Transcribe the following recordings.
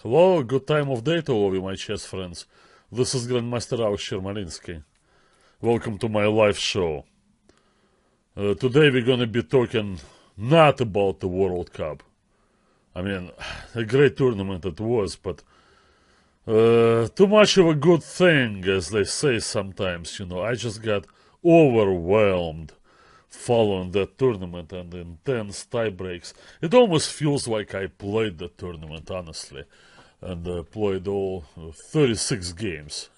Hello, good time of day to all of you, my chess friends. This is Grandmaster Yermolinsky. Welcome to my live show. Today we're gonna be talking not about the World Cup. I mean, a great tournament it was, but too much of a good thing, as they say sometimes, I just got overwhelmed following that tournament and the intense tie breaks. It almost feels like I played the tournament, honestly, and played all 36 games,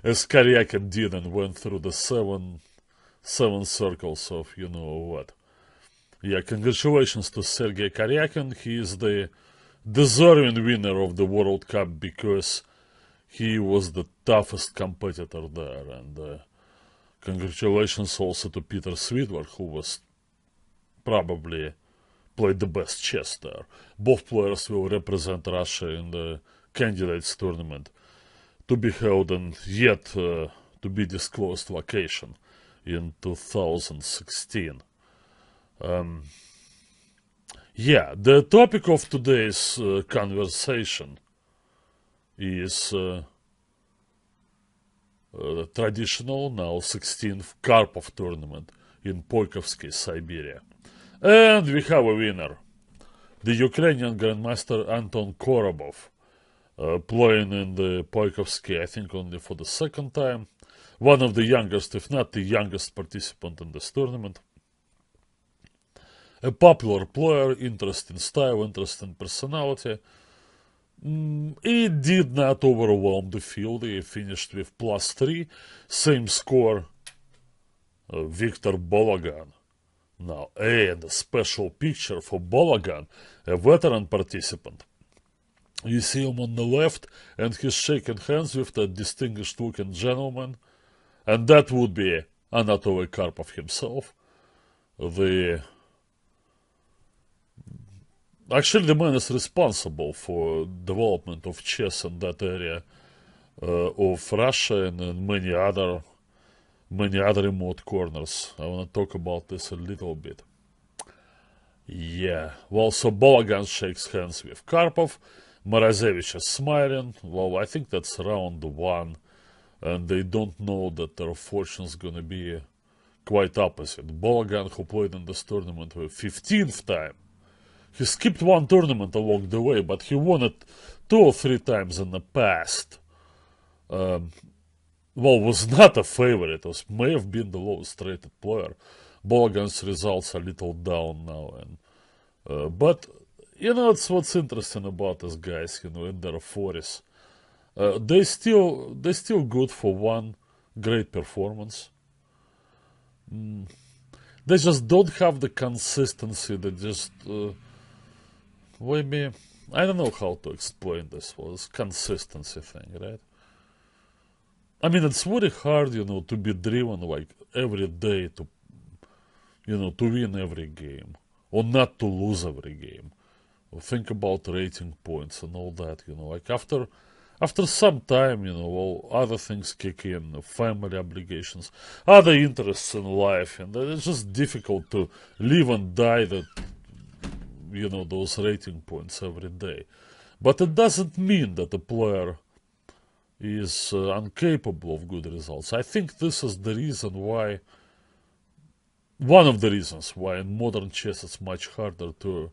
as Karyakin did, and went through the seven circles of you know what. Yeah, congratulations to Sergei Karyakin. He is the deserving winner of the World Cup because he was the toughest competitor there, and congratulations also to Peter Svidler, who was probably played the best chess there. Both players will represent Russia in the candidates tournament to be held in yet to be disclosed location in 2016. Yeah, the topic of today's conversation is the traditional now 16th Karpov tournament in Poikovsky, Siberia. And we have a winner, the Ukrainian Grandmaster Anton Korobov, playing in the Poikovsky, I think only for the second time. One of the youngest, if not the youngest participant in this tournament. A popular player, interesting style, interesting personality. He did not overwhelm the field. He finished with +3, same score Viktor Bologan. Now, and a special picture for Bologan, a veteran participant. You see him on the left, and he's shaking hands with a distinguished-looking gentleman, and that would be Anatoly Karpov himself. Actually, the man is responsible for development of chess in that area of Russia and in many other remote corners. I want to talk about this a little bit. Yeah, well, so Bologan shakes hands with Karpov. Morozevich is smiling. Well, I think that's round one, and they don't know that their fortune's gonna be quite opposite. Bologan, who played in this tournament for the 15th time, he skipped one tournament along the way, but he won it 2 or 3 times in the past. Was not a favorite. May have been the lowest rated player. Bologan's results are a little down now, but it's what's interesting about these guys. In their 40s, they still good for one great performance. They just don't have the consistency. They just maybe I don't know how to explain this. This consistency thing, right? I mean, it's very hard, to be driven like every day to win every game or not to lose every game. Or think about rating points and all that, like after some time, other things kick in, family obligations, other interests in life, and it's just difficult to live and die that, those rating points every day. But it doesn't mean that a player is incapable of good results. I think this is the reason why, one of the reasons why in modern chess it's much harder to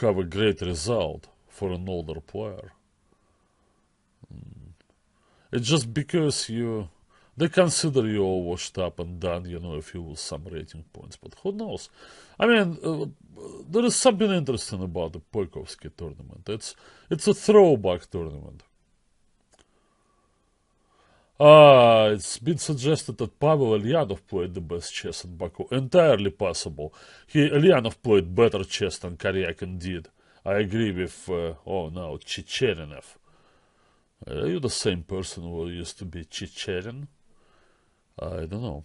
have a great result for an older player. It's just because they consider you all washed up and done, if you lose some rating points. But who knows? I mean, there is something interesting about the Poikovsky tournament. It's a throwback tournament. It's been suggested that Pavel Ulyanov played the best chess in Baku. Entirely possible. Ulyanov played better chess than Karyakin did. I agree with, Chicherenev. Are you the same person who used to be Chicherin? I don't know.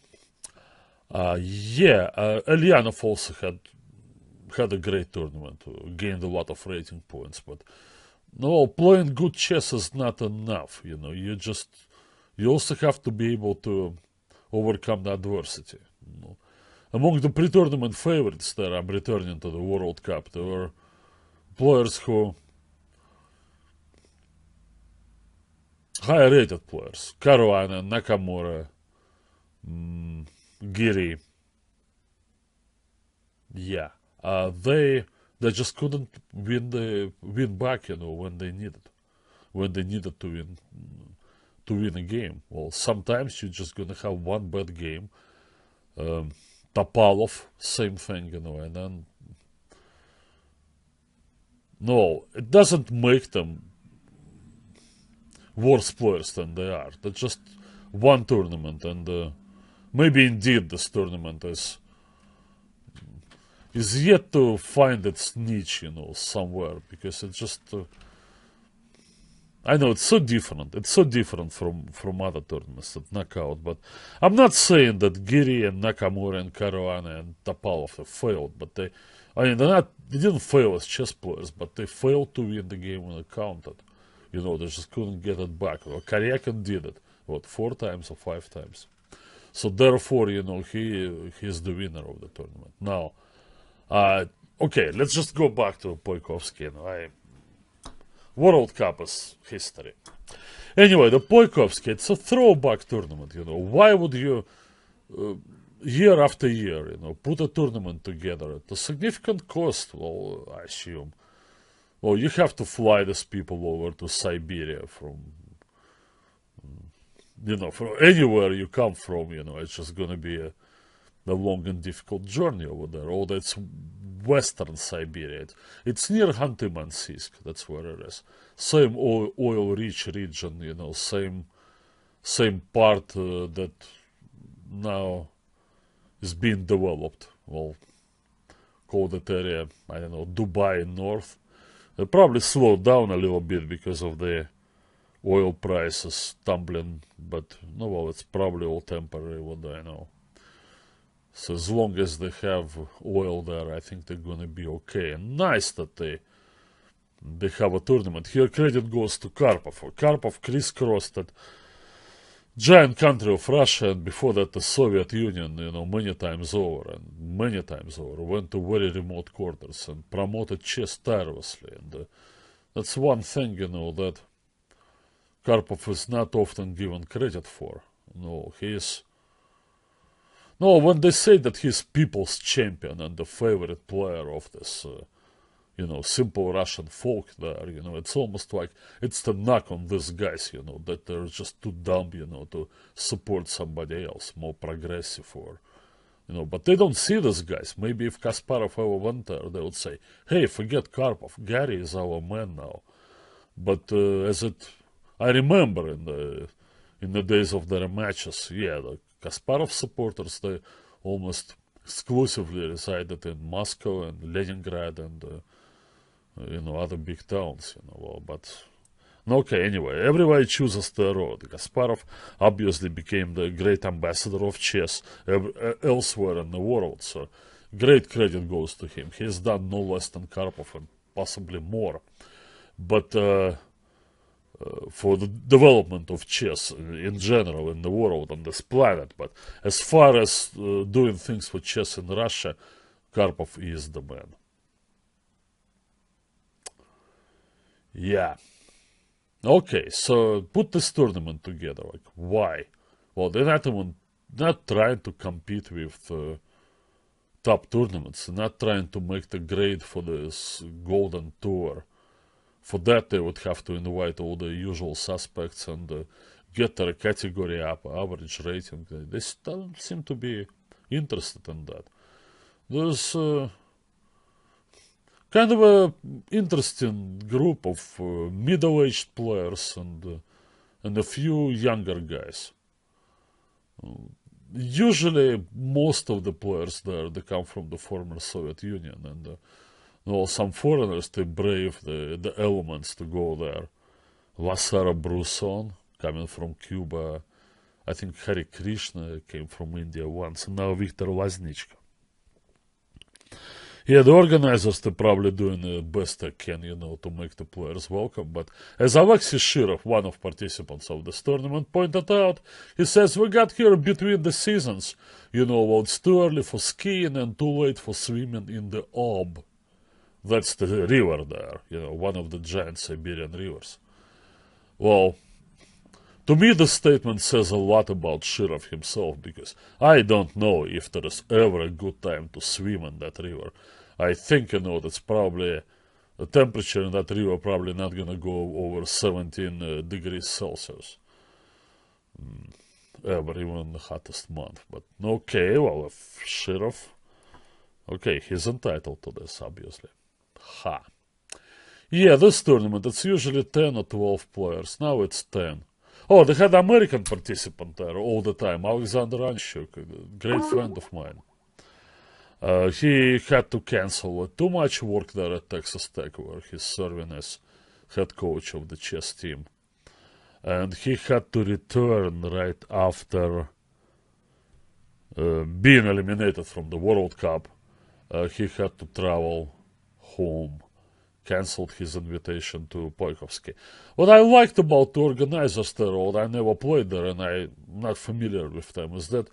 Ulyanov also had a great tournament, gained a lot of rating points, but no, playing good chess is not enough, you also have to be able to overcome the adversity. Among the pre-tournament favorites that I'm returning to the World Cup, there were players who high-rated players. Caruana, Nakamura, Giri. Yeah. They just couldn't win back, when they needed to win a game. Well, sometimes you're just gonna have one bad game. Topalov, same thing, and then no, it doesn't make them worse players than they are. That's just one tournament, and maybe indeed this tournament is yet to find its niche, somewhere, because it's just. I know it's so different. It's so different from other tournaments at knockout. But I'm not saying that Giri and Nakamura and Caruana and Topalov have failed, but they didn't fail as chess players, but they failed to win the game when it counted. They just couldn't get it back. Well, Karyakin did it, 4 times or 5 times. So therefore, he's the winner of the tournament. Now, okay, let's just go back to Poikovsky. World Cup is history. Anyway, the Poikovsky, it's a throwback tournament, Why would you, year after year, put a tournament together at a significant cost, well, I assume. Well, you have to fly these people over to Siberia from anywhere you come from, it's just going to be a long and difficult journey over there. Oh, that's western Siberia. It's near Khanty-Mansiysk. That's where it is. Same oil-rich region, same part that now is being developed. Well, call that area, I don't know, Dubai North. They probably slowed down a little bit because of the oil prices tumbling, but no, well, it's probably all temporary, what do I know. So as long as they have oil there, I think they're gonna be okay. And nice that they have a tournament. Here credit goes to Karpov. Karpov crisscrossed that giant country of Russia, and before that the Soviet Union, many times over, went to very remote quarters and promoted chess tirelessly. And that's one thing, that Karpov is not often given credit for. When they say that he's people's champion and the favorite player of this, simple Russian folk there, it's almost like it's the knock on these guys, that they're just too dumb, to support somebody else, more progressive or, but they don't see these guys. Maybe if Kasparov ever went there, they would say, hey, forget Karpov, Gary is our man now. But I remember in the days of their matches, the Kasparov supporters, they almost exclusively resided in Moscow and Leningrad and other big towns, but okay, anyway, everybody chooses their road. Kasparov obviously became the great ambassador of chess elsewhere in the world, so great credit goes to him. He's done no less than Karpov and possibly more. But for the development of chess in general in the world, on this planet. But as far as doing things for chess in Russia, Karpov is the man. Yeah. Okay, so put this tournament together. Like, why? Well, they're not trying to compete with top tournaments. They're not trying to make the grade for this golden tour. For that, they would have to invite all the usual suspects and get their category up, average rating. They don't seem to be interested in that. There's kind of a interesting group of middle-aged players and a few younger guys. Usually, most of the players there, they come from the former Soviet Union, and some foreigners, they brave the elements to go there. Vasara Bruson, coming from Cuba. I think Hari Krishna came from India once, and now Viktor Laznichka. Yeah, the organizers, they're probably doing the best they can, to make the players welcome. But as Alexei Shirov, one of participants of this tournament, pointed out, he says, we got here between the seasons. Well, it's too early for skiing and too late for swimming in the Ob. That's the river there, one of the giant Siberian rivers. Well, To me, the statement says a lot about Shirov himself, because I don't know if there is ever a good time to swim in that river. I think, that's probably the temperature in that river probably not going to go over 17 degrees Celsius. Ever, even in the hottest month. But okay, well, if Shirov, okay, he's entitled to this, obviously. Ha. Yeah, this tournament, it's usually 10 or 12 players. Now it's 10. Oh, they had American participant there all the time, Alexander Anshuk, a great friend of mine. He had to cancel too much work there at Texas Tech, where he's serving as head coach of the chess team. And he had to return right after being eliminated from the World Cup. He had to travel home, cancelled his invitation to Poikovsky. What I liked about the organizers there, although I never played there and I'm not familiar with them, is that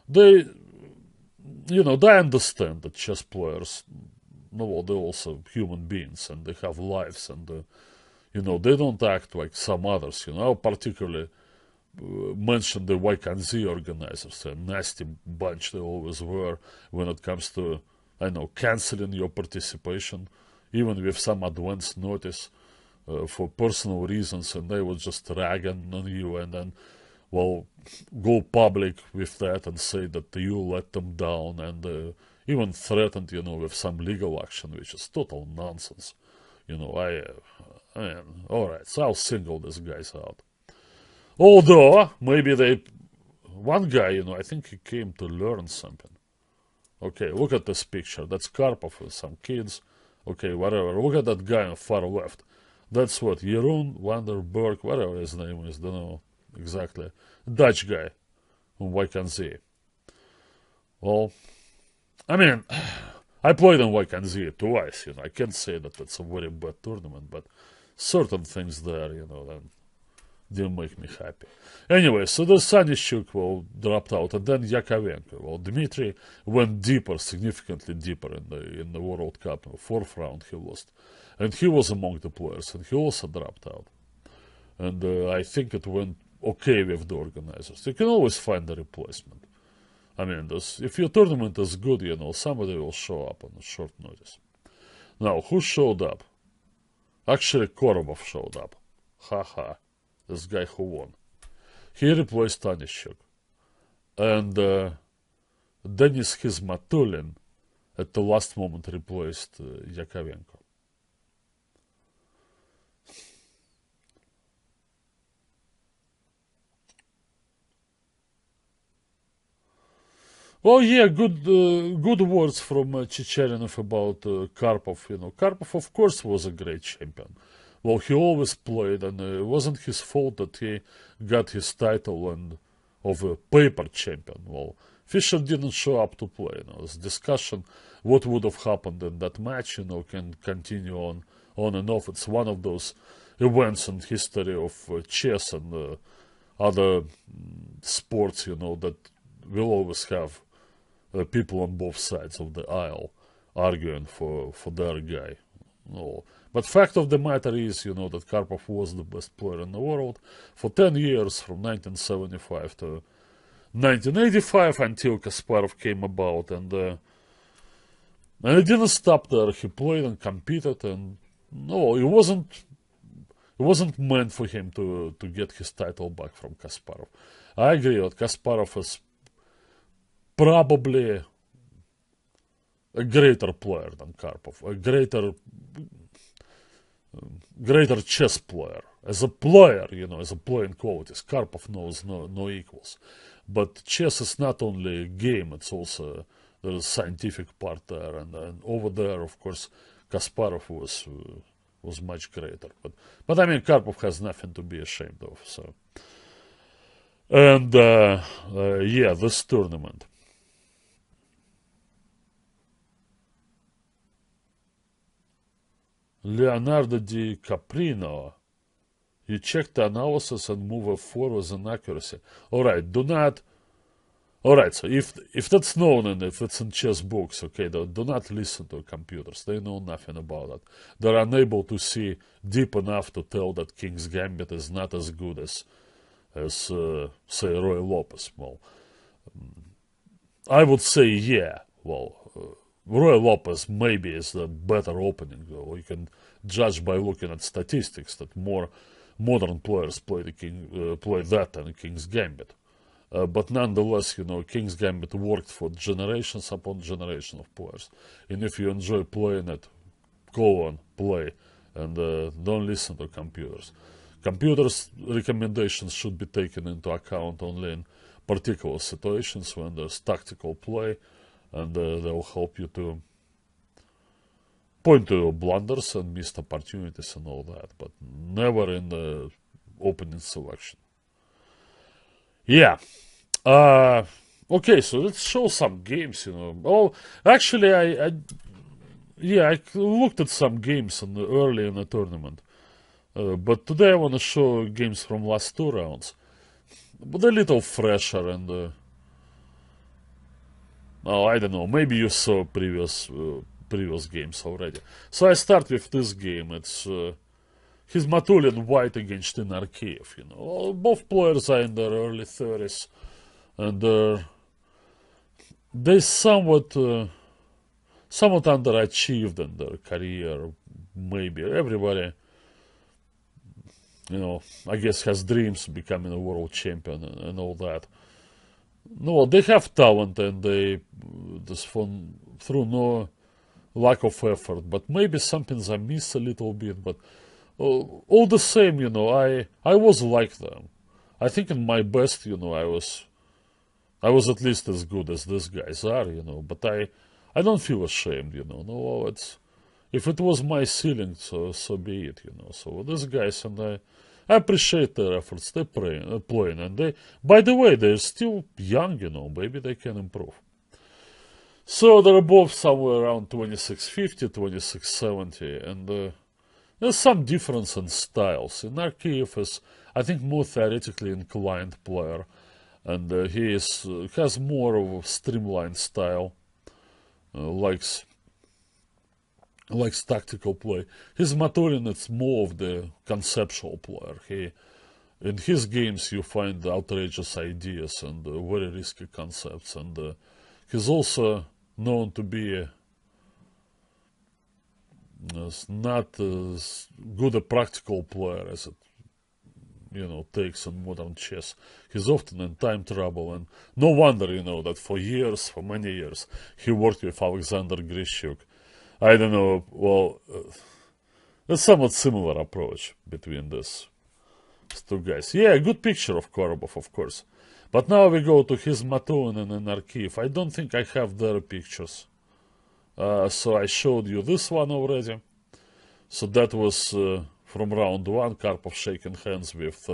they understand that chess players, they're also human beings and they have lives, and they don't act like some others. I particularly mentioned the YKNZ organizers, a nasty bunch they always were when it comes to, canceling your participation, even with some advance notice for personal reasons, and they would just ragging on you and then, go public with that and say that you let them down, and even threatened, with some legal action, which is total nonsense. Alright, so I'll single these guys out. Although, maybe one guy, I think he came to learn something. Okay, look at this picture. That's Karpov with some kids. Okay, whatever. Look at that guy on far left. That's what, Jeroen Vanderberg, whatever his name is, don't know exactly. Dutch guy from YKNZ. Well, I played in YKNZ twice, I can't say that it's a very bad tournament, but certain things there, then didn't make me happy. Anyway, so the Sanishuk, dropped out, and then Yakovenko. Dmitry went deeper, significantly deeper in the World Cup. Fourth round he lost. And he was among the players, and he also dropped out. And I think it went okay with the organizers. You can always find a replacement. If your tournament is good, somebody will show up on a short notice. Now, who showed up? Actually, Korobov showed up. Ha. This guy who won. He replaced Tanishuk. And Denis Hizmatulin at the last moment replaced Yakovenko. Well, yeah, good words from Checherinov about Karpov. Karpov, of course, was a great champion. Well, he always played, and it wasn't his fault that he got his title of a paper champion. Well, Fischer didn't show up to play. This discussion, what would have happened in that match, can continue on and off. It's one of those events in history of chess and other sports, that will always have people on both sides of the aisle arguing for their guy. But fact of the matter is, that Karpov was the best player in the world for 10 years, from 1975 to 1985, until Kasparov came about, and it didn't stop there. He played and competed, and it wasn't meant for him to get his title back from Kasparov. I agree that Kasparov is probably a greater player than Karpov, a greater chess player. As a player, as a playing qualities, Karpov knows no equals. But chess is not only a game, it's also, there's a scientific part there, and over there, of course, Kasparov was much greater. But Karpov has nothing to be ashamed of, so. And, yeah, this tournament. Leonardo Di Caprino, you check the analysis and move forward in accuracy. Alright, so if that's known and if it's in chess books, okay, do not listen to computers. They know nothing about it. They're unable to see deep enough to tell that King's Gambit is not as good as as, say, Roy Lopez. Well, I would say, yeah, well, Roy Lopez maybe is the better opening, though. You can judge by looking at statistics that more modern players play that than King's Gambit. But nonetheless, King's Gambit worked for generations upon generation of players. And if you enjoy playing it, go on, play, and don't listen to computers. Computers' recommendations should be taken into account only in particular situations when there's tactical play, and they'll help you to point to your blunders and missed opportunities and all that, but never in the opening selection. Yeah. Okay, so let's show some games, Oh, actually, I looked at some games early in the tournament. But today I want to show games from last 2 rounds. But a little fresher and... I don't know, maybe you saw previous games already. So I start with this game. It's Hizmatulin White against Inarkiev. Both players are in their early 30s. And they somewhat underachieved in their career. Maybe everybody, I guess has dreams of becoming a world champion and all that. No, they have talent and they through no lack of effort, but maybe something's amiss a little bit. But all the same, I was like them. I think in my best, I was at least as good as these guys are, But I don't feel ashamed, No, if it was my ceiling, so be it, So these guys, and I appreciate their efforts. They're playing, and they, by the way, they're still young, Maybe they can improve. So they're both somewhere around 2650, 2670, and there's some difference in styles. Inarkiev is, I think, more theoretically inclined player, and he has more of a streamlined style, likes tactical play. Hizmatulin, it's more of the conceptual player. In his games you find outrageous ideas and very risky concepts, and he's also known to be not as good a practical player as it takes in modern chess. He's often in time trouble, and no wonder, that for many years, he worked with Alexander Grishuk. I don't know, well, a somewhat similar approach between these 2 guys. Yeah, good picture of Karpov, of course. But now we go to Hizmatulin and Inarkiev. I don't think I have their pictures. So I showed you this one already. So that was from round 1, Karpov shaking hands with...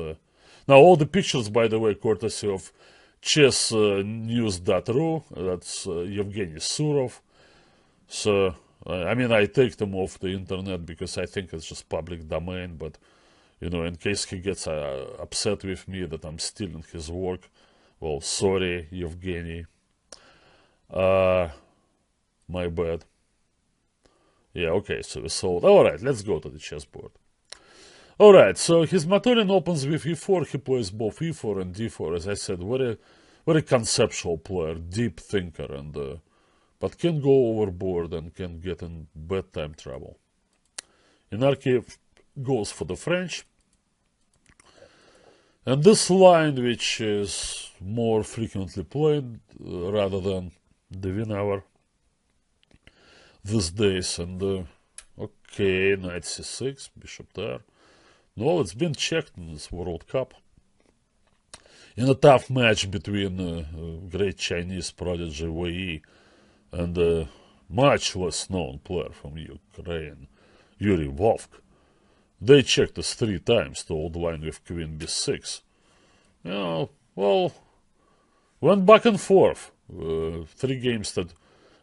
Now all the pictures, by the way, courtesy of chessnews.ru. That's Yevgeny Surov. So... I take them off the internet because I think it's just public domain, but, in case he gets upset with me that I'm stealing his work, well, sorry, Yevgeny. My bad. Yeah, okay, so we sold. Alright, let's go to the chessboard. Alright, so Hizmatulin opens with e4, he plays both e4 and d4, as I said, very, very conceptual player, deep thinker, and... but can go overboard and can get in bad time trouble. Inarkiev goes for the French. And this line, which is more frequently played rather than the win-hour these days. And okay, knight c6, bishop there. No, it's been checked in this World Cup. In a tough match between great Chinese prodigy Wei Yi and a much less known player from Ukraine, Yuri Vovk. They checked this 3 times to hold the line with queen b6. Well, went back and forth. 3 games that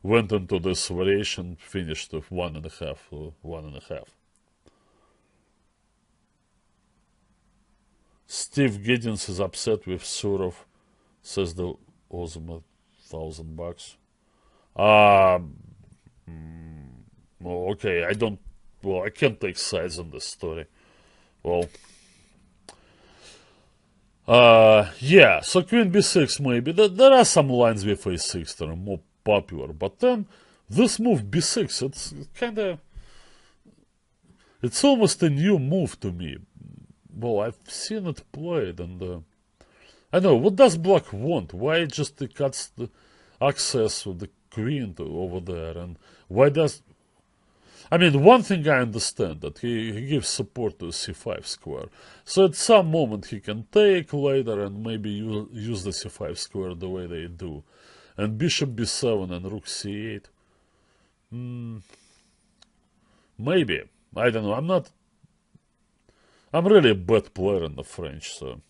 went into this variation finished with 1.5, 1.5. Steve Giddens is upset with Surov, says the awesome $1,000. Okay, I can't take sides on this story. Well, Yeah, so queen b6 maybe. There are some lines with a6 that are more popular, but then this move b6, it's kind of, it's almost a new move to me. Well, I've seen it played, and I know, what does black want? Why just it cuts the access of the queen over there, and why does... I mean, one thing I understand, that he gives support to c5 square. So at some moment he can take later and maybe use the c5 square the way they do. And bishop b7 and rook c8. Maybe. I don't know. I'm really a bad player in the French, so...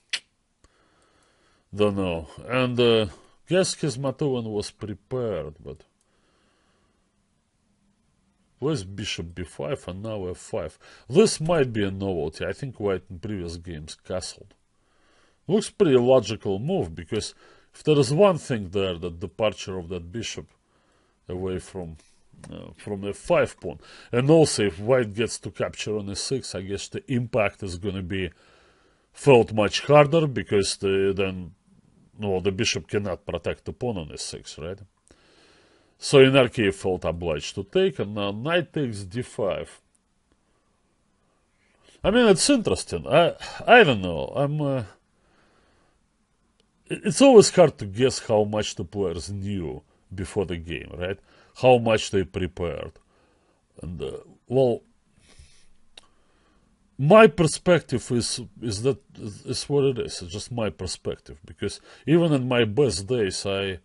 Don't know. And guess his Matovan was prepared, but... Where's bishop b5 and now f5? This might be a novelty. I think white in previous games castled. Looks pretty logical move, because if there is one thing there, that departure of that bishop away from the f5 pawn. And also, if white gets to capture on e6, I guess the impact is going to be felt much harder, because then the bishop cannot protect the pawn on e6, right? So Inarki felt obliged to take, and now knight takes d5. I mean, it's interesting. I don't know. It's always hard to guess how much the players knew before the game, right? How much they prepared. And, well, my perspective is what it is. It's just my perspective, because even in my best days, I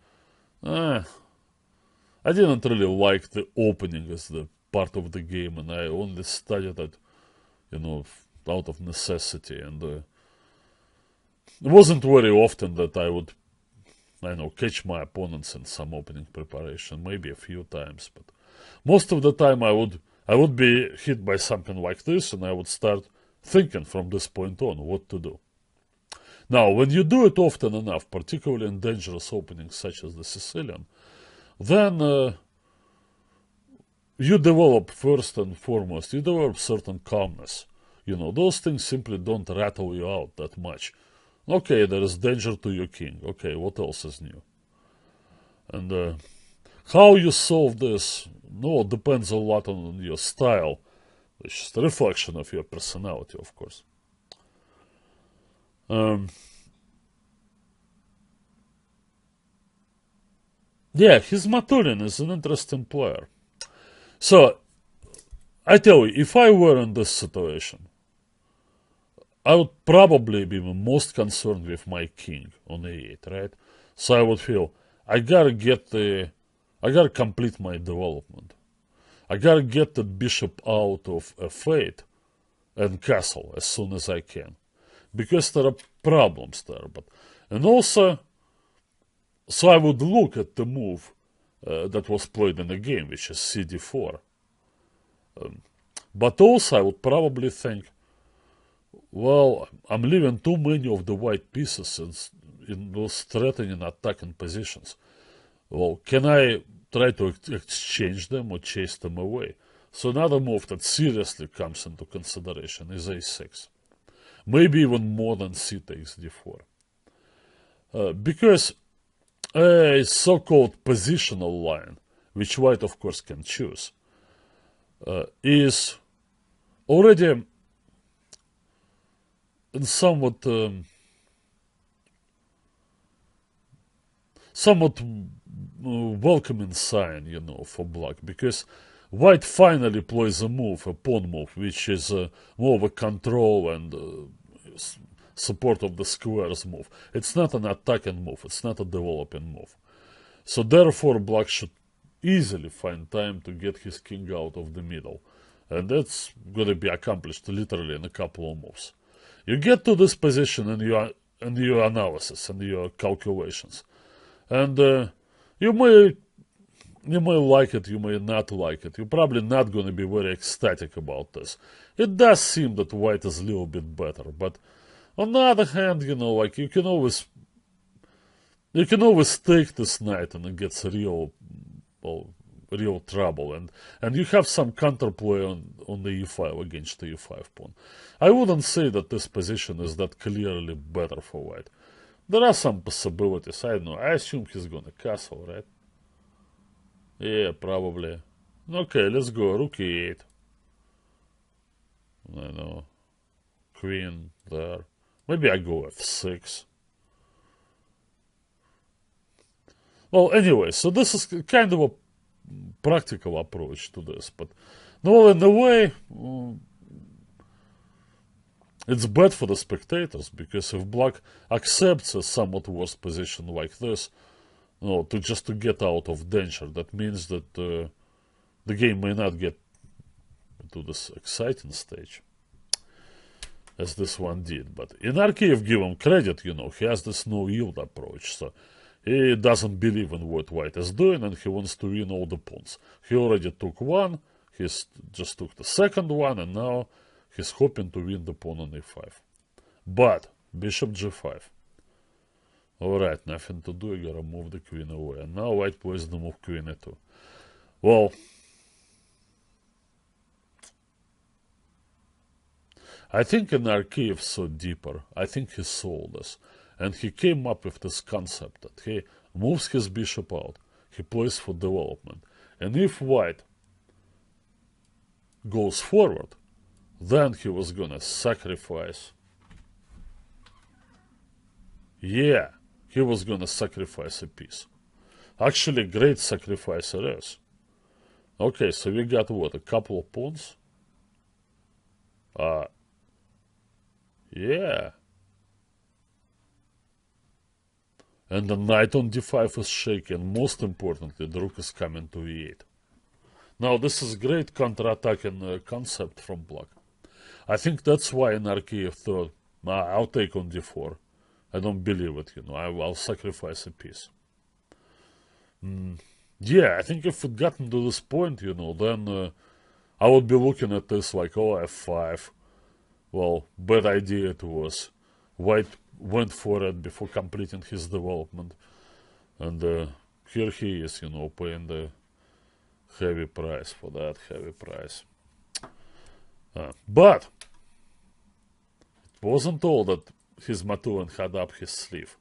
didn't really like the opening as the part of the game, and I only studied it, out of necessity. And it wasn't very often that I would, catch my opponents in some opening preparation, maybe a few times, but most of the time I would be hit by something like this, and I would start thinking from this point on what to do. Now, when you do it often enough, particularly in dangerous openings such as the Sicilian, then you develop, first and foremost, you develop certain calmness. Those things simply don't rattle you out that much. Okay, there is danger to your king. Okay, what else is new? And how you solve this, depends a lot on your style, which is the reflection of your personality, of course. Yeah, his Maturin is an interesting player. So, I tell you, if I were in this situation, I would probably be most concerned with my king on a8, right? So I would feel, I gotta complete my development. I gotta get the bishop out of f8 and castle as soon as I can. Because there are problems there. And also, so I would look at the move that was played in the game, which is cd4. But also I would probably think, well, I'm leaving too many of the white pieces in those threatening attacking positions. Well, can I try to exchange them or chase them away? So another move that seriously comes into consideration is a6. Maybe even more than c takes d4. Because a so-called positional line, which white of course can choose, is already in somewhat welcoming sign, for black, because white finally plays a pawn move, which is more of a control and support of the squares move. It's not an attacking move, it's not a developing move. So therefore black should easily find time to get his king out of the middle. And that's going to be accomplished literally in a couple of moves. You get to this position in your analysis and your calculations. And you may like it, you may not like it. You're probably not going to be very ecstatic about this. It does seem that white is a little bit better, but on the other hand, you can always take this knight and it gets real, well, real trouble, and you have some counterplay on the e5 against the e5 pawn. I wouldn't say that this position is that clearly better for white. There are some possibilities. I don't know. I assume he's gonna castle, right? Yeah, probably. Okay, let's go. Rook e8. I know. Queen there. Maybe I go f6. Well, anyway, so this is kind of a practical approach to this, but no, in a way, it's bad for the spectators, because if black accepts a somewhat worse position like this, to get out of danger, that means that the game may not get to this exciting stage as this one did. But in Arkeyev, give him credit, he has this no-yield approach, so he doesn't believe in what white is doing, and he wants to win all the pawns. He already took one, he's just took the second one, and now he's hoping to win the pawn on e5. But bishop g5. Alright, nothing to do, you gotta move the queen away. And now white plays the move queen e2. Well, I think in Arkeyev saw deeper. I think he saw this. And he came up with this concept that he moves his bishop out. He plays for development. And if white goes forward, then he was gonna sacrifice. Yeah, he was gonna sacrifice a piece. Actually, great sacrifice it is. Okay, so we got what, a couple of pawns? Yeah. And the knight on d5 is shaken. Most importantly, the rook is coming to e8. Now, this is great counter-attacking concept from black. I think that's why in Arkeyev thought, I'll take on d4. I don't believe it, I'll sacrifice a piece. Yeah, I think if it gotten to this point, then I would be looking at this like, f5. Well, bad idea it was. White went for it before completing his development. And here he is, paying the heavy price for that, heavy price. But it wasn't all that his Maturin had up his sleeve.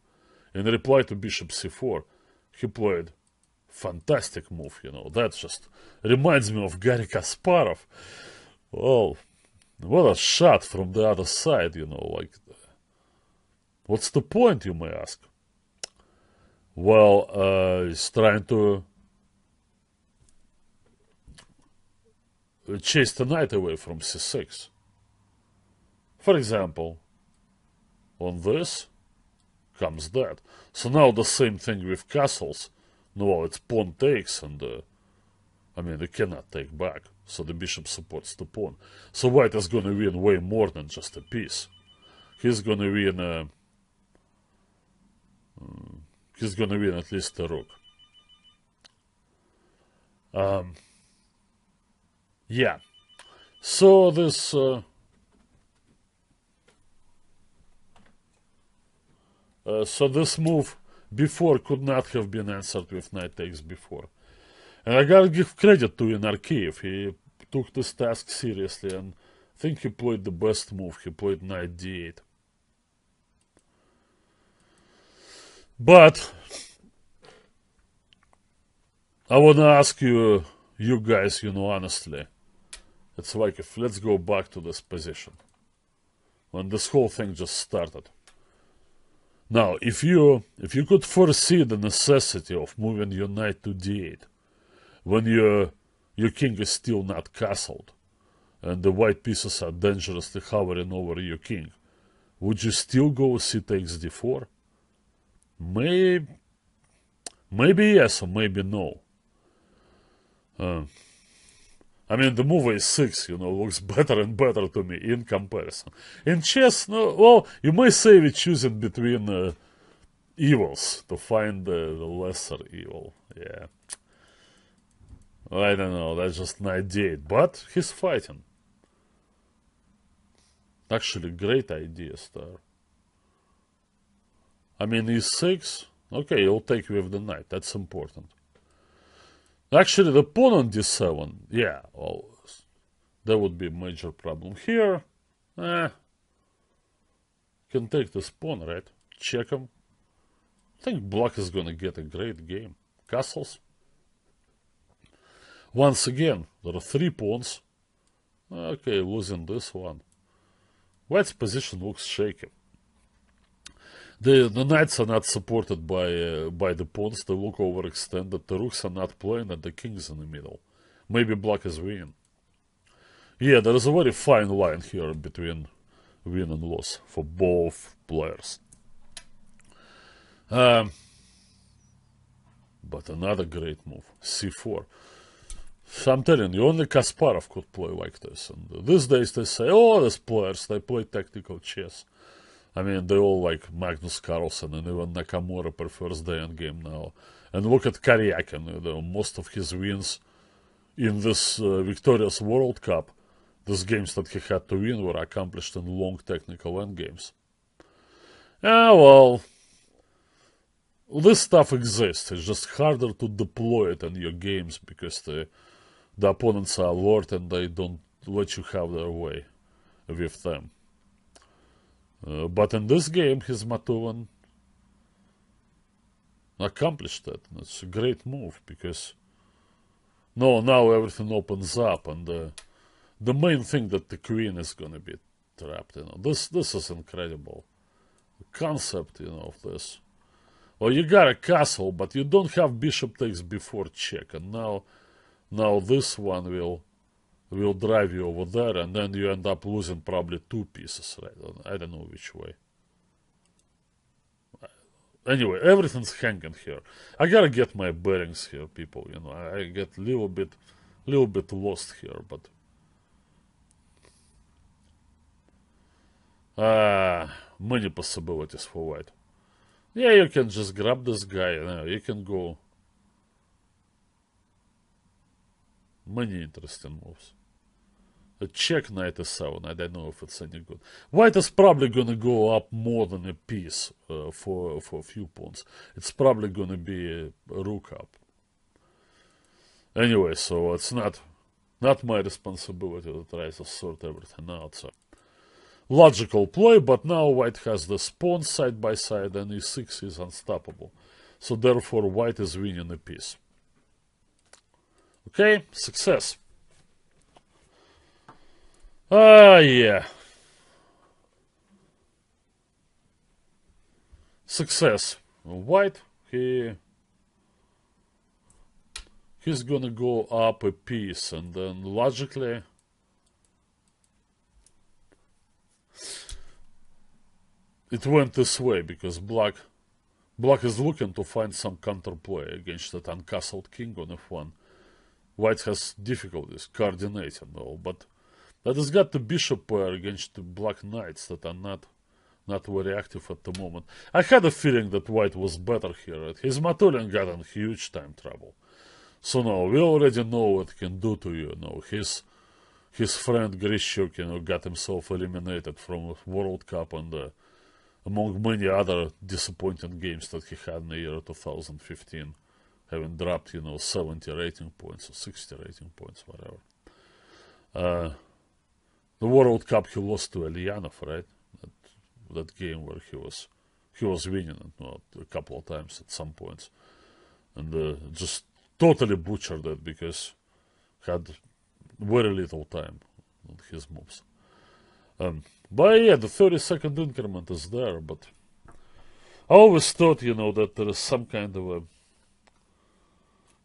In reply to bishop c4, he played fantastic move, That just reminds me of Garry Kasparov. Well, what a shot from the other side, like... What's the point, you may ask? Well, he's trying to chase the knight away from c6. For example, on this comes that. So now the same thing with castles. No, it's pawn takes, and they cannot take back. So the bishop supports the pawn. So white is going to win way more than just a piece. He's going to win. He's going to win at least a rook. Yeah. So this... so this move before could not have been answered with knight takes before. And I gotta give credit to Arkeyev. He took this task seriously, and I think he played the best move. He played knight d8. But I wanna ask you guys, honestly. It's like, if let's go back to this position when this whole thing just started. Now, if you could foresee the necessity of moving your knight to d8 when your king is still not castled and the white pieces are dangerously hovering over your king, would you still go c takes d4? Maybe yes or maybe no. The move a6, looks better and better to me in comparison. In chess, you may say we're choosing between evils to find the lesser evil. Yeah. I don't know, that's just an idea. But he's fighting. Actually, great idea, Star. e6, okay, you'll take with the knight, that's important. Actually, the pawn on d7, yeah, well, that would be a major problem here. Can take this pawn, right? Check him. I think black is gonna get a great game. Castles. Once again, there are 3 pawns. Okay, losing this one. White's position looks shaky. The knights are not supported by the pawns. They look overextended. The rooks are not playing, and the king is in the middle. Maybe black is winning. Yeah, there is a very fine line here between win and loss for both players. But another great move, c4. So I'm telling you, only Kasparov could play like this. And these days they say, oh, these players, they play tactical chess. I mean, they all like Magnus Carlsen, and even Nakamura prefers the endgame now. And look at Karyakin, most of his wins in this victorious World Cup, these games that he had to win were accomplished in long technical endgames. Well, this stuff exists. It's just harder to deploy it in your games because the opponents are alert and they don't let you have their way with them. But in this game, his Matovan accomplished it. And it's a great move because now everything opens up, and the main thing that the queen is going to be trapped. This is incredible. The concept, of this. Well, you got a castle, but you don't have bishop takes before check, and now this one will drive you over there, and then you end up losing probably 2 pieces, right? I don't know which way. Anyway, everything's hanging here. I gotta get my bearings here, people. I get a little bit lost here, but many possibilities for white. Yeah, you can just grab this guy. You can go. Many interesting moves. A check knight e7. I don't know if it's any good. White is probably gonna go up more than a piece for a few pawns. It's probably gonna be a rook up. Anyway, so it's not my responsibility to try to sort everything out. So logical play, but now white has the pawn side by side, and e6 is unstoppable. So therefore, white is winning a piece. Okay, success. Yeah. Success. White, he's gonna go up a piece, and then logically it went this way because black is looking to find some counterplay against that uncastled king on f1. White has difficulties coordinating all, but that has got the bishop pair against the black knights that are not very active at the moment. I had a feeling that white was better here. His Maturin got in huge time trouble. So now we already know what it can do to you. His friend Grishuk, got himself eliminated from World Cup, and among many other disappointing games that he had in the year 2015. Having dropped, 70 rating points or 60 rating points, whatever. The World Cup he lost to Elianov, right? That game where he was winning a couple of times at some points, and just totally butchered it because had very little time on his moves. But yeah, the 30-second increment is there, but I always thought, that there is some kind of a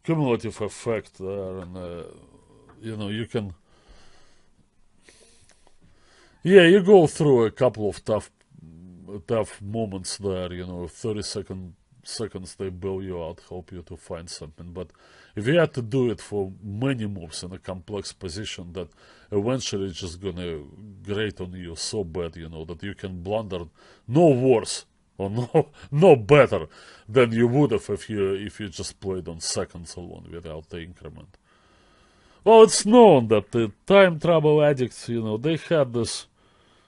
cumulative effect there, and you can, you go through a couple of tough moments there. 30 seconds they bail you out, help you to find something. But if you had to do it for many moves in a complex position, that eventually it's just gonna grate on you so bad, that you can blunder no worse or no better than you would have if you just played on seconds alone without the increment. Well, it's known that the time travel addicts, they had this.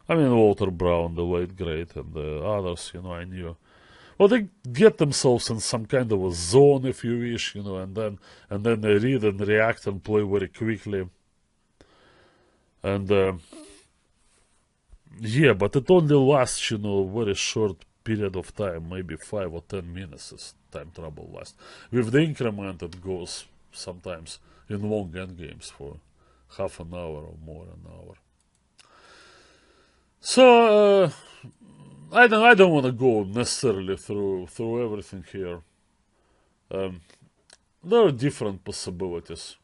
I mean, Walter Brown, the late great, and the others, I knew. Or they get themselves in some kind of a zone, if you wish, you know, and then they read and react and play very quickly. And yeah, but it only lasts, you know, a very short period of time, maybe 5 or 10 minutes as time trouble lasts. With the increment, it goes sometimes in long endgames for half an hour or more an hour. So I don't want to go necessarily through everything here. There are different possibilities.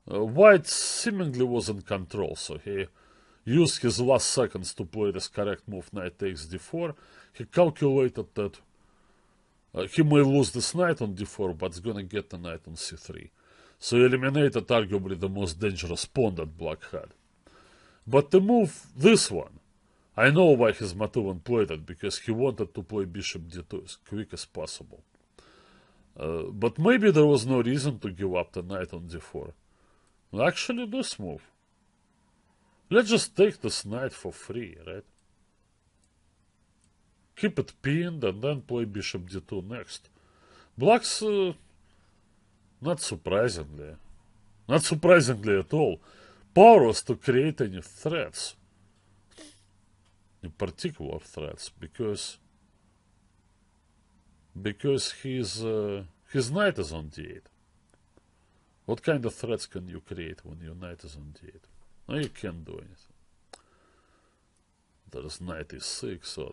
White seemingly was in control, so he used his last seconds to play this correct move, knight takes d4. He calculated that he may lose this knight on d4, but he's gonna get the knight on c3. So he eliminated arguably the most dangerous pawn that black had. But to move this one, I know why his Matuvan played it, because he wanted to play bishop d2 as quick as possible. But maybe there was no reason to give up the knight on d4. Actually, this move. Let's just take this knight for free, right? Keep it pinned and then play bishop d2 next. Black's, not surprisingly at all, powerless to create any threats. In particular threats, because his knight is on d8. What kind of threats can you create when your knight is on d8? No, you can't do anything. There's knight e6, so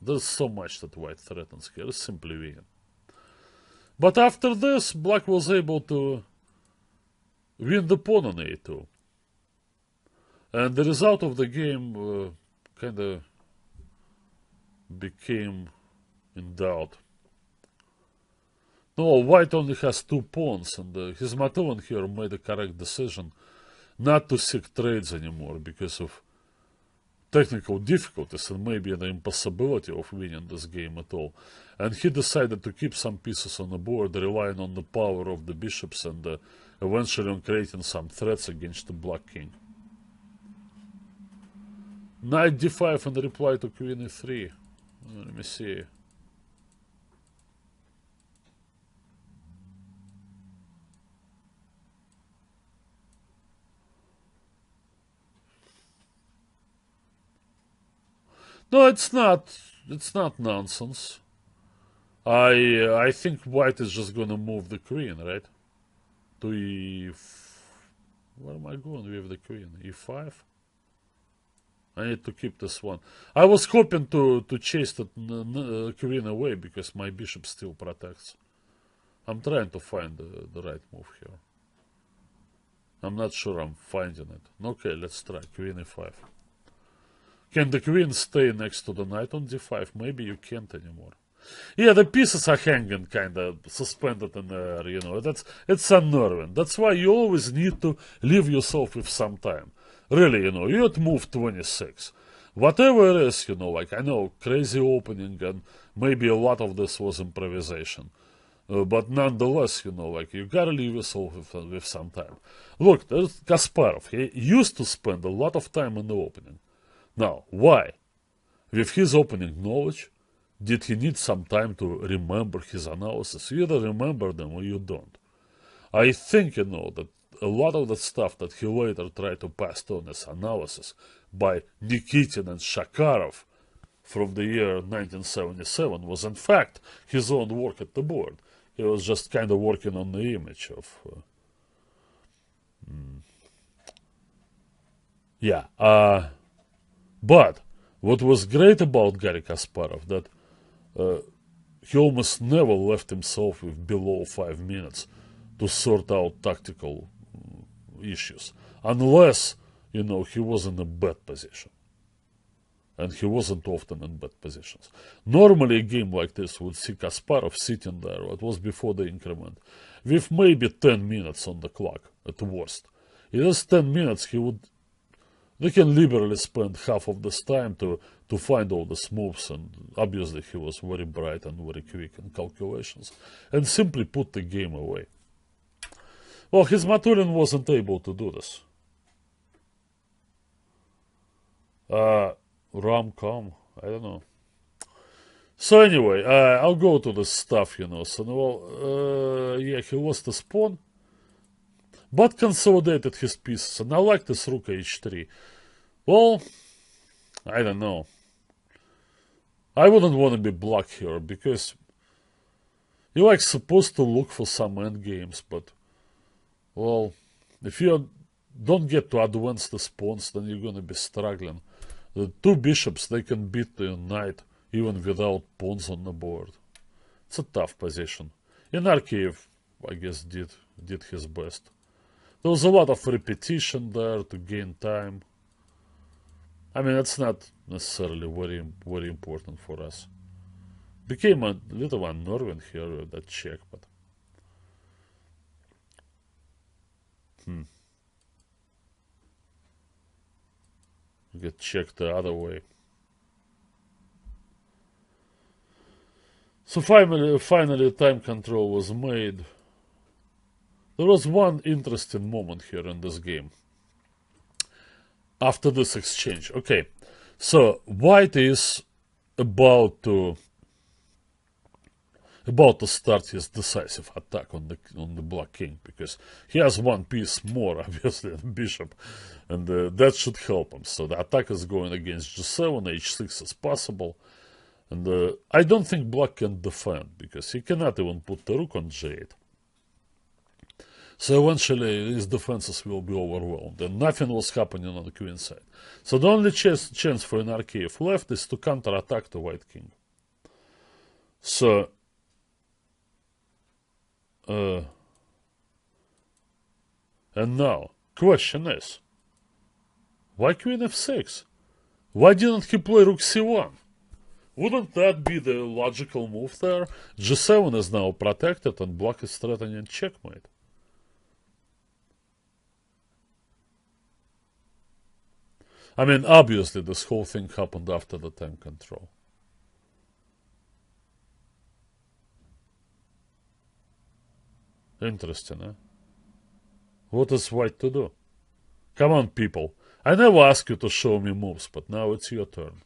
there's so much that white threatens here. It's simply winning. But after this, black was able to win the pawn on a2. And the result of the game kind of became in doubt. No, white only has 2 pawns, and his Matuvan here made a correct decision not to seek trades anymore because of technical difficulties and maybe the impossibility of winning this game at all. And he decided to keep some pieces on the board, relying on the power of the bishops and eventually on creating some threats against the black king. Knight d5 in reply to queen e3. Let me see. No, it's not. It's not nonsense. I think white is just gonna move the queen, right? To e. Where am I going with the queen? e5. I need to keep this one. I was hoping to chase that queen away because my bishop still protects. I'm trying to find the right move here. I'm not sure I'm finding it. Okay, let's try queen e5. Can the queen stay next to the knight on d5? Maybe you can't anymore. Yeah, the pieces are hanging kind of suspended in the air, you know. It's unnerving. That's why you always need to leave yourself with some time. Really, you know, you had move 26. Whatever it is, you know, like I know, crazy opening and maybe a lot of this was improvisation. But nonetheless, you know, like you gotta leave yourself with some time. Look, there's Kasparov. He used to spend a lot of time in the opening. Now, why? With his opening knowledge, did he need some time to remember his analysis? You either remember them or you don't. I think, you know, that a lot of the stuff that he later tried to pass on as analysis by Nikitin and Shakarov from the year 1977 was in fact his own work at the board. He was just kind of working on the image of... But what was great about Garry Kasparov that he almost never left himself with below 5 minutes to sort out tactical issues, unless, you know, he was in a bad position. And he wasn't often in bad positions. Normally a game like this would see Kasparov sitting there, it was before the increment, with maybe 10 minutes on the clock at worst. In those 10 minutes they can liberally spend half of this time to find all these moves, and obviously he was very bright and very quick in calculations, and simply put the game away. Well, his Maturin wasn't able to do this. Rom-com, I don't know. So anyway, I'll go to the stuff, you know. So, well, yeah, he lost his pawn, but consolidated his pieces. And I like this rook h3. Well, I don't know. I wouldn't want to be black here, because you're like supposed to look for some endgames, but, well, if you don't get to advance the pawns, then you're going to be struggling. The two bishops, they can beat the knight even without pawns on the board. It's a tough position. And Arkeyev, I guess, did his best. There was a lot of repetition there to gain time. I mean, it's not necessarily very important for us. Became a little unnerving here with that check, but... Get checked the other way. So finally time control was made. There was one interesting moment here in this game. After this exchange. Okay, so White is about to start his decisive attack on the Black King, because he has one piece more, obviously, than Bishop, and that should help him. So the attack is going against G7, H6 is possible, and I don't think Black can defend, because he cannot even put the rook on G8. So eventually his defenses will be overwhelmed, and nothing was happening on the queen side. So the only chance for an Arkeyev left is to counterattack the White King. So and now, question is, why Queen f6? Why didn't he play Rook c1? Wouldn't that be the logical move there? G7 is now protected and Black is threatening checkmate. I mean, obviously this whole thing happened after the time control. Interesting, eh? What is White to do? Come on, people. I never ask you to show me moves, but now it's your turn.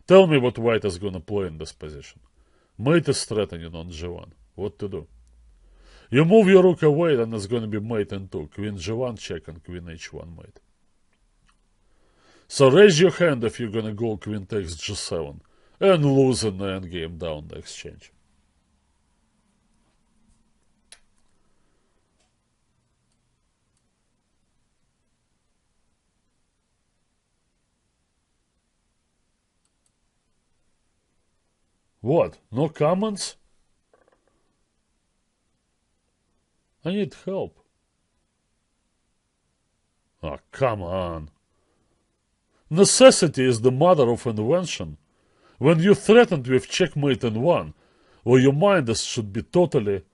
Tell me what White is gonna play in this position. Mate is threatening on G1. What to do? You move your rook away, then it's gonna be mate in 2. Queen G1 check and Queen H1 mate. So raise your hand if you're gonna go Queen takes G7 and lose in the endgame down the exchange. What? No comments? I need help. Oh, come on. Necessity is the mother of invention. When you're threatened with checkmate in 1, well, your mind should be totally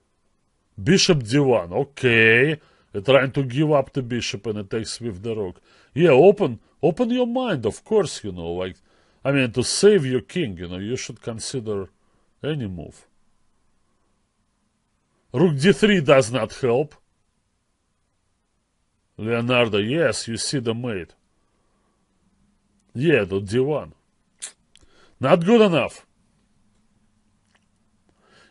Bishop D1. Okay, you're trying to give up the bishop and it takes with the rook. Yeah, open your mind, of course, you know, like, I mean, to save your king, you know, you should consider any move. Rook d3 does not help. Leonardo, yes, you see the mate. Yeah, the d1. Not good enough.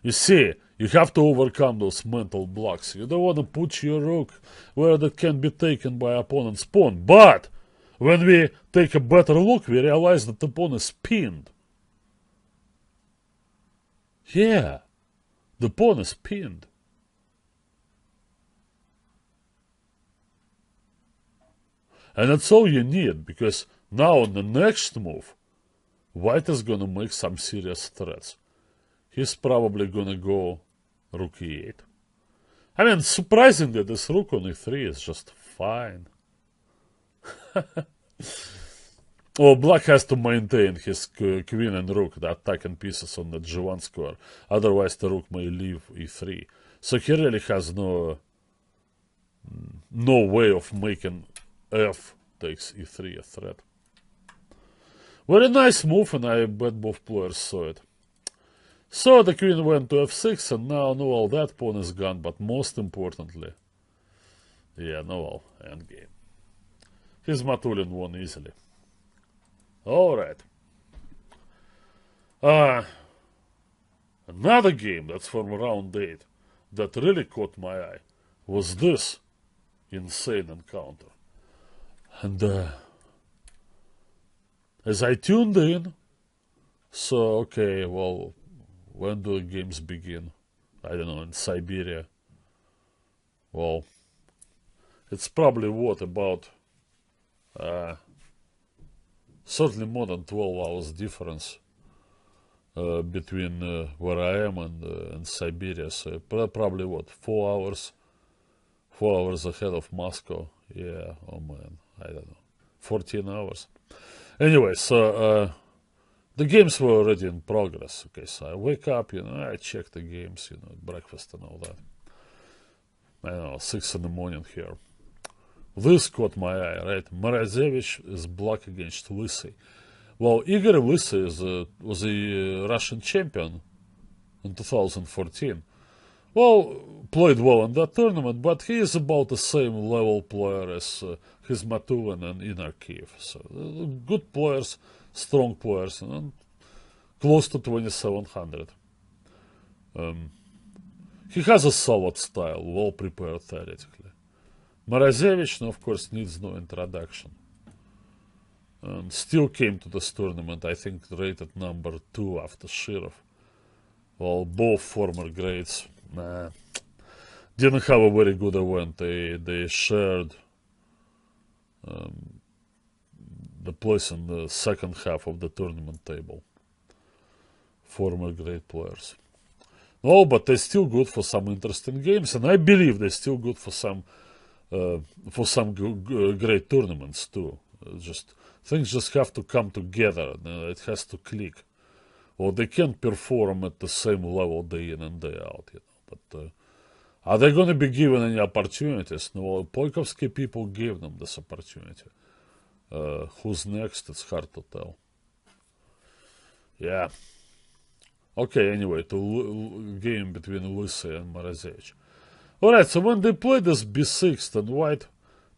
You see, you have to overcome those mental blocks. You don't want to put your rook where that can be taken by opponent's pawn. But when we take a better look, we realize that the pawn is pinned. Yeah, the pawn is pinned. And that's all you need, because now on the next move, White is gonna make some serious threats. He's probably gonna go Rook e8. I mean, surprisingly, this Rook on e3 is just fine. Oh, Black has to maintain his queen and rook, the attacking pieces on the g1 square. Otherwise, the rook may leave e3. So he really has no way of making f takes e3 a threat. Very nice move, and I bet both players saw it. So the queen went to f6, and now, well, that pawn is gone, but most importantly, yeah, well, endgame. His Matulin won easily. Alright. Another game that's from round 8 that really caught my eye was this insane encounter. And as I tuned in, so okay, well, when do the games begin? I don't know, in Siberia. Well, it's probably what, about certainly more than 12 hours difference between where I am and Siberia. So probably what, 4 hours ahead of Moscow. Yeah, oh man, I don't know, 14 hours. Anyway, so the games were already in progress. Okay, so I wake up, I check the games, breakfast and all that. I don't know, 6 in the morning here. This caught my eye, right? Morozevich is black against Lysy. Well, Igor Lysy was a Russian champion in 2014. Well, played well in that tournament, but he is about the same level player as Hizmatulin and Inarkiv. So, good players, strong players, and close to 2700. He has a solid style, well prepared theoretically. Morozevich, of course, needs no introduction. And still came to this tournament, I think, rated number 2 after Shirov. Well, both former greats didn't have a very good event. They shared the place in the second half of the tournament table. Former great players. No, but they're still good for some interesting games, and I believe they're still good for some great tournaments too. Things just have to come together. It has to click. Or they can't perform at the same level day in and day out. But are they going to be given any opportunities? No, Poikovsky people gave them this opportunity. Who's next? It's hard to tell. Yeah. Okay, anyway, to game between Lysy and Morozevich. Alright, so when they play this b6, then white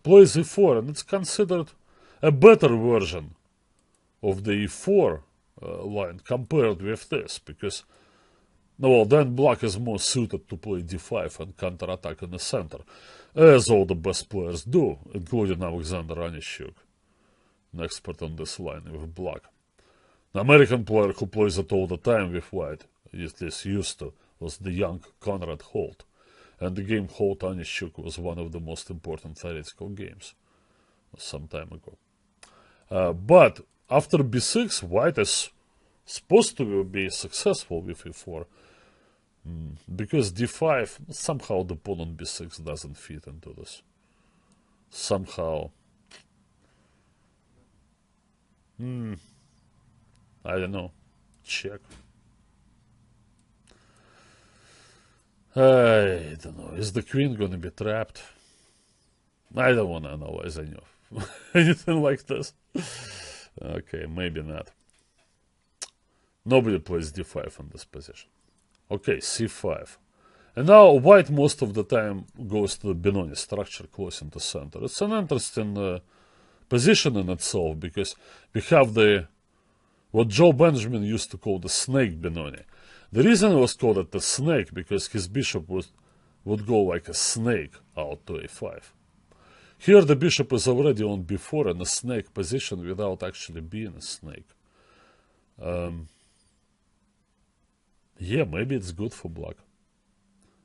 plays e4, and it's considered a better version of the e4 line compared with this, because, well, then black is more suited to play d5 and counterattack in the center, as all the best players do, including Alexander Onishchuk, an expert on this line with black. The American player who plays it all the time with white, at least used to, was the young Conrad Holt. And the game Holt-Onishchuk was one of the most important theoretical games some time ago. But after b6, white is supposed to be successful with e4. Because d5, somehow the pawn on b6 doesn't fit into this. Somehow. I don't know. Check. I don't know. Is the queen going to be trapped? I don't want to analyze anything like this. Okay, maybe not. Nobody plays d5 in this position. Okay, c5. And now white most of the time goes to the Benoni structure close into center. It's an interesting position in itself, because we have what Joe Benjamin used to call the snake Benoni. The reason it was called it the snake, because his bishop would go like a snake out to a5. Here the bishop is already on b4 in a snake position without actually being a snake. Yeah, maybe it's good for black.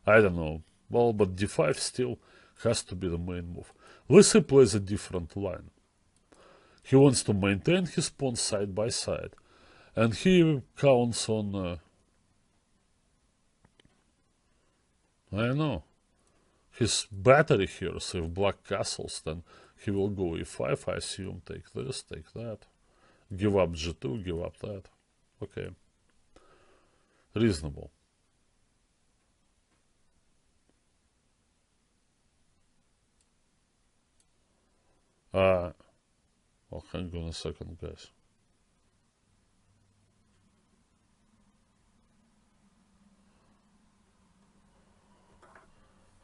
I don't know. Well, but d5 still has to be the main move. Lysy plays a different line. He wants to maintain his pawns side by side. And he counts on, I don't know, his battery here. So if black castles, then he will go e5, I assume, take this, take that. Give up g2, give up that. Okay. Reasonable. Well, hang on a second, guys.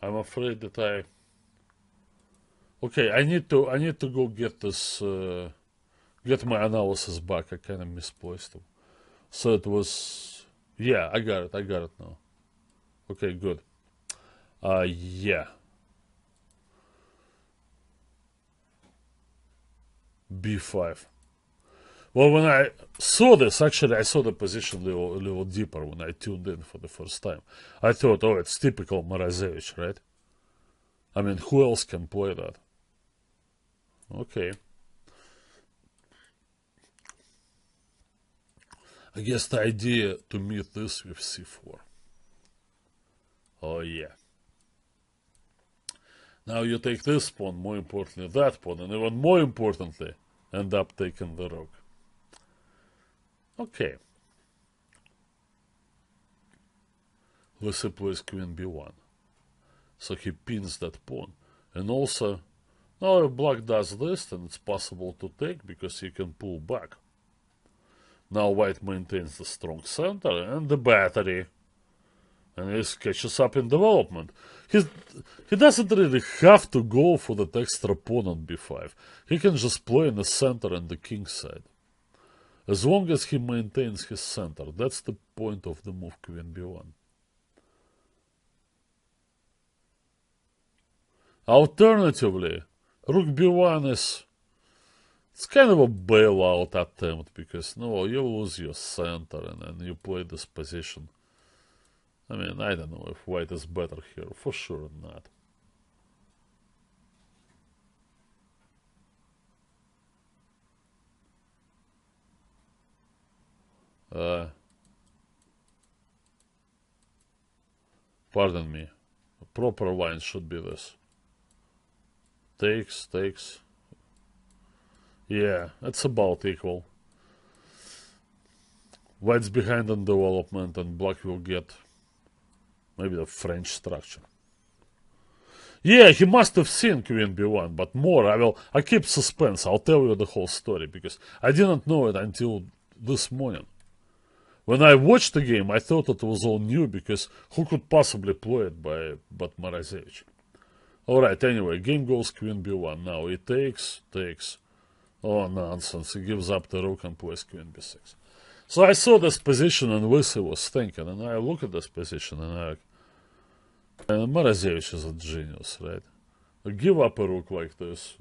I'm afraid that okay, I need to go get this, get my analysis back. I kind of misplaced them. So it was Yeah, I got it now. Okay, good. Yeah. B5. Well, when I saw this, actually, I saw the position a little deeper when I tuned in for the first time. I thought, oh, it's typical Morozevich, right? I mean, who else can play that? Okay. I guess the idea to meet this with c4. Oh, yeah. Now you take this pawn, more importantly that pawn, and even more importantly, end up taking the rook. Okay. Lissy plays queen b1. So he pins that pawn. And also, now if black does this, then it's possible to take because he can pull back. Now white maintains the strong center and the battery. And he catches up in development. He doesn't really have to go for that extra pawn on b5. He can just play in the center and the king side. As long as he maintains his center. That's the point of the move queen b1. Alternatively, rook b1 it's kind of a bailout attempt because no, you lose your center and then you play this position. I mean, I don't know if white is better here. For sure not. Pardon me. A proper line should be this. Takes. Yeah, it's about equal. White's behind on development and black will get maybe the French structure. Yeah, he must have seen queen b1, but more, I keep suspense. I'll tell you the whole story because I didn't know it until this morning. When I watched the game, I thought it was all new because who could possibly play it but Morozevich? Alright, anyway, game goes queen b1. Now he takes. Oh, nonsense. He gives up the rook and plays queen b6. So I saw this position and Lissy was thinking, and I look at this position and Morozevich is a genius, right? Give up a rook like this,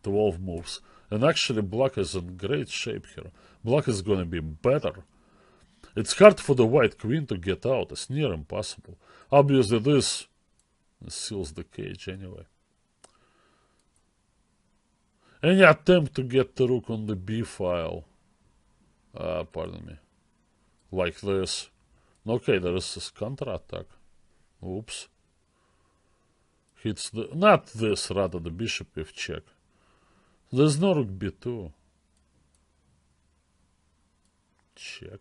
12 moves, and actually black is in great shape here. Black is going to be better. It's hard for the white queen to get out. It's near impossible. Obviously this seals the cage anyway. Any attempt to get the rook on the b file, pardon me, like this. Okay, there is this counter-attack. Oops. Hits the, not this, rather the bishop if check. There's no rook b2. Check.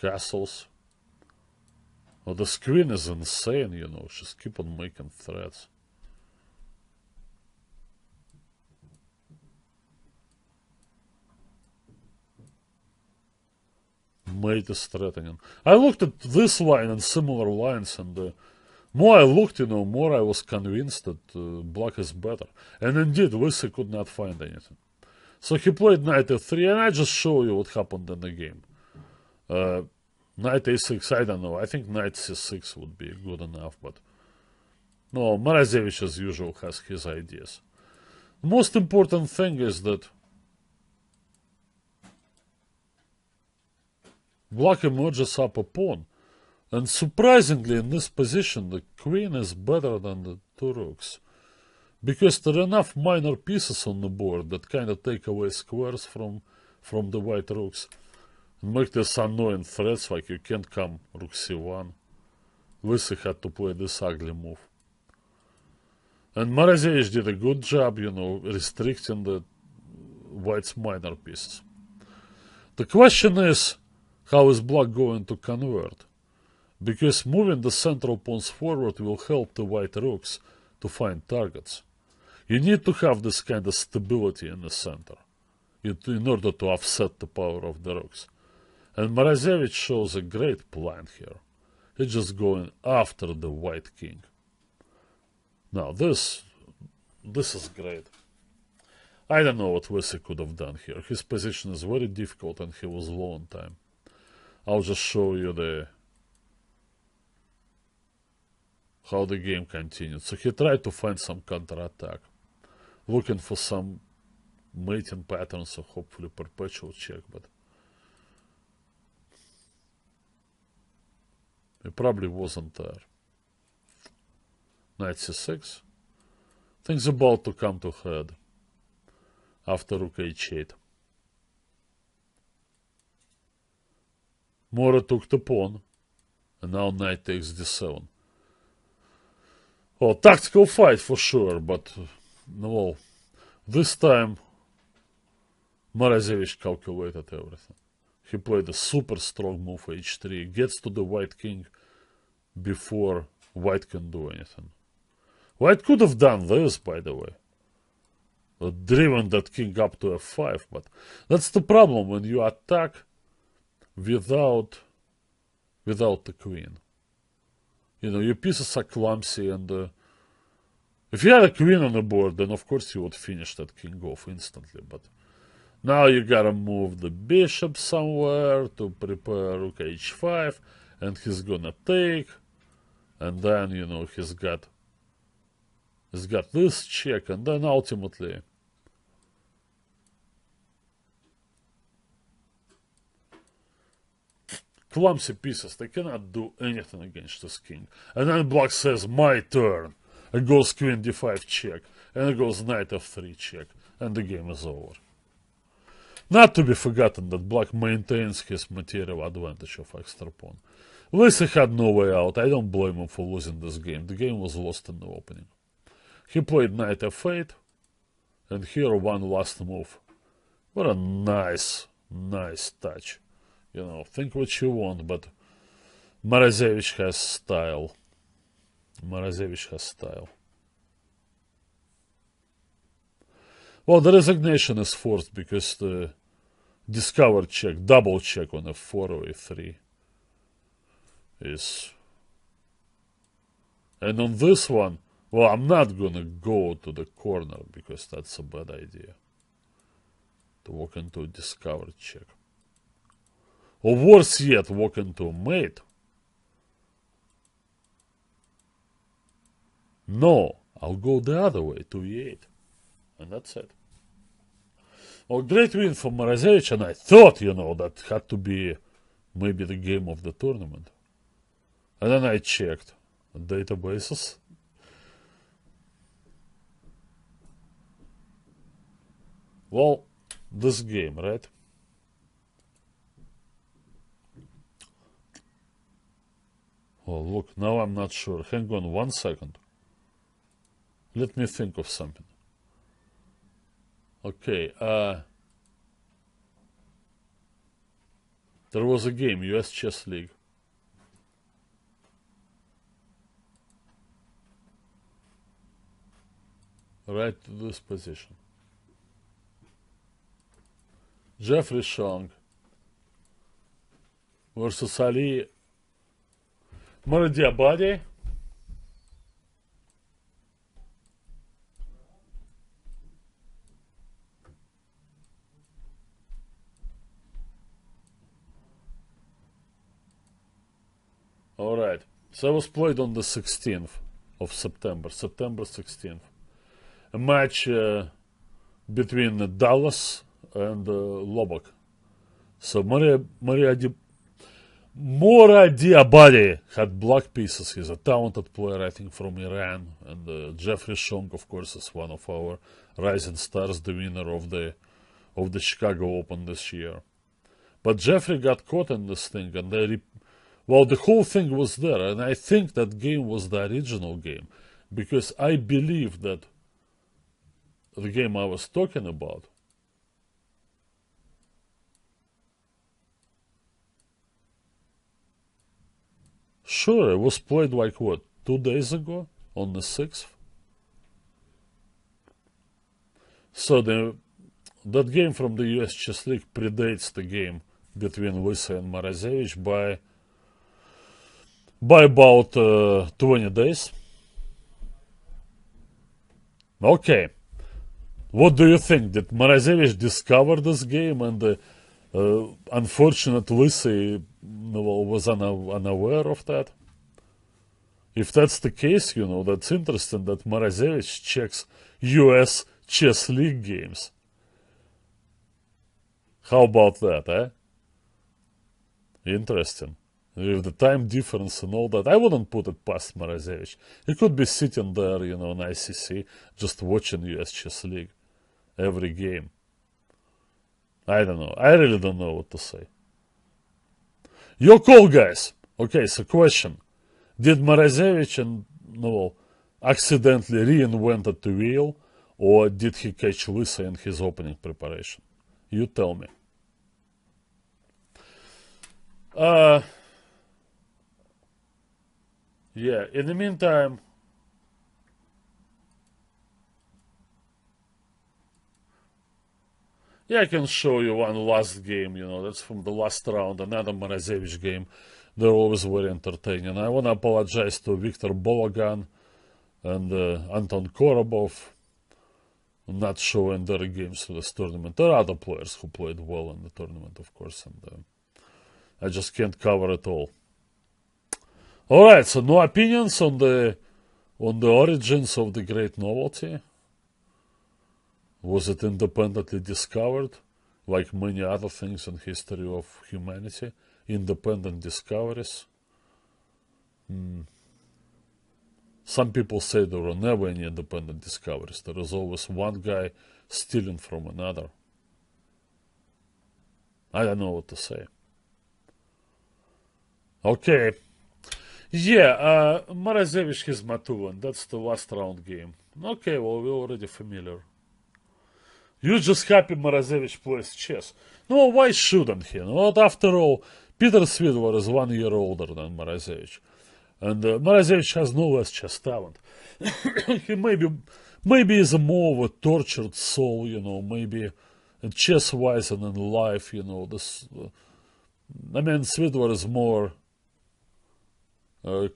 Castles. Oh, the screen is insane, you know. Just keep on making threats. Mate is threatening. I looked at this line and similar lines, and the more I looked, you know, more I was convinced that black is better. And indeed, Lissy could not find anything. So he played knight f3, and I just show you what happened in the game. Knight a6, I don't know. I think knight c6 would be good enough, but no, Morozevich as usual has his ideas. The most important thing is that black emerges up a pawn, and surprisingly in this position the queen is better than the two rooks, because there are enough minor pieces on the board that kind of take away squares from the white rooks. Make this annoying threats like you can't come rook c1. Lissy had to play this ugly move. And Morozevich did a good job, you know, restricting the white's minor pieces. The question is, how is black going to convert? Because moving the central pawns forward will help the white rooks to find targets. You need to have this kind of stability in the center in order to offset the power of the rooks. And Morozevich shows a great plan here. He's just going after the white king. Now this is great. I don't know what Wesley could have done here. His position is very difficult and he was low on time. I'll just show you how the game continued. So he tried to find some counter-attack, looking for some mating patterns, so hopefully perpetual check, but it probably wasn't there. Knight c6. Things about to come to head after rook h8. Mora took the pawn, and now knight takes d7. Well, tactical fight for sure, but well, this time Morozevich calculated everything. He played a super strong move h3, gets to the white king before white can do anything. White could have done this, by the way, driven that king up to f5, but that's the problem when you attack without the queen. You know, your pieces are clumsy, and if you had a queen on the board, then of course you would finish that king off instantly, but now you gotta move the bishop somewhere to prepare rook h5, and he's gonna take, and then, you know, he's got this check, and then ultimately clumsy pieces, they cannot do anything against this king. And then black says, my turn. It goes queen d5 check, and it goes knight f3 check, and the game is over. Not to be forgotten that black maintains his material advantage of extra pawn. Lisa had no way out. I don't blame him for losing this game. The game was lost in the opening. He played knight f8, and here one last move. What a nice touch. You know, think what you want, but Morozevich has style. Morozevich has style. Well, the resignation is forced because the discovered check, double check on f4 or e3 is... And on this one, well, I'm not gonna go to the corner because that's a bad idea. To walk into a discovered check. Or worse yet, walk into a mate. No, I'll go the other way, to e8. And that's it. Well, great win for Morozevich, and I thought, you know, that had to be maybe the game of the tournament. And then I checked databases. Well, this game, right? Oh, look, now I'm not sure. Hang on 1 second. Let me think of something. Okay, there was a game, US Chess League. Right to this position. Jeffrey Shong versus Ali Moradiabadi. Alright, so it was played on the 16th of September, September 16th. A match between Dallas and Lobach. So Moradiabadi had black pieces. He's a talented player, I think, from Iran. And Jeffrey Shong, of course, is one of our rising stars, the winner of the Chicago Open this year. But Jeffrey got caught in this thing, and well, the whole thing was there, and I think that game was the original game, because I believe that the game I was talking about sure, it was played like what, 2 days ago on the 6th? So that game from the US Chess League predates the game between Lisa and Morozevich by about 20 days. Okay. What do you think? Did Morozevich discover this game and the unfortunate Lissy was unaware of that? If that's the case, that's interesting that Morozevich checks US Chess League games. How about that, eh? Interesting. With the time difference and all that, I wouldn't put it past Morozevich. He could be sitting there, in ICC, just watching US Chess League every game. I don't know. I really don't know what to say. Your call, guys. Okay, so question. Did Morozevich accidentally reinvented the wheel, or did he catch Lisa in his opening preparation? You tell me. Yeah, in the meantime, yeah, I can show you one last game, that's from the last round, another Morozevich game. They're always very entertaining. I want to apologize to Viktor Bologan and Anton Korobov not showing their games for this tournament. There are other players who played well in the tournament, of course, and I just can't cover it all. Alright, so no opinions on the origins of the great novelty. Was it independently discovered, like many other things in history of humanity? Independent discoveries. Some people say there were never any independent discoveries. There is always one guy stealing from another. I don't know what to say. Okay. Yeah, Morozevich his Matuvan. That's the last round game. Okay, well, we're already familiar. You're just happy Morozevich plays chess. No, why shouldn't he? After all, Peter Svidler is 1 year older than Morozevich. And Morozevich has no less chess talent. He maybe is a more of a tortured soul, maybe chess-wise and in life, Svidler is more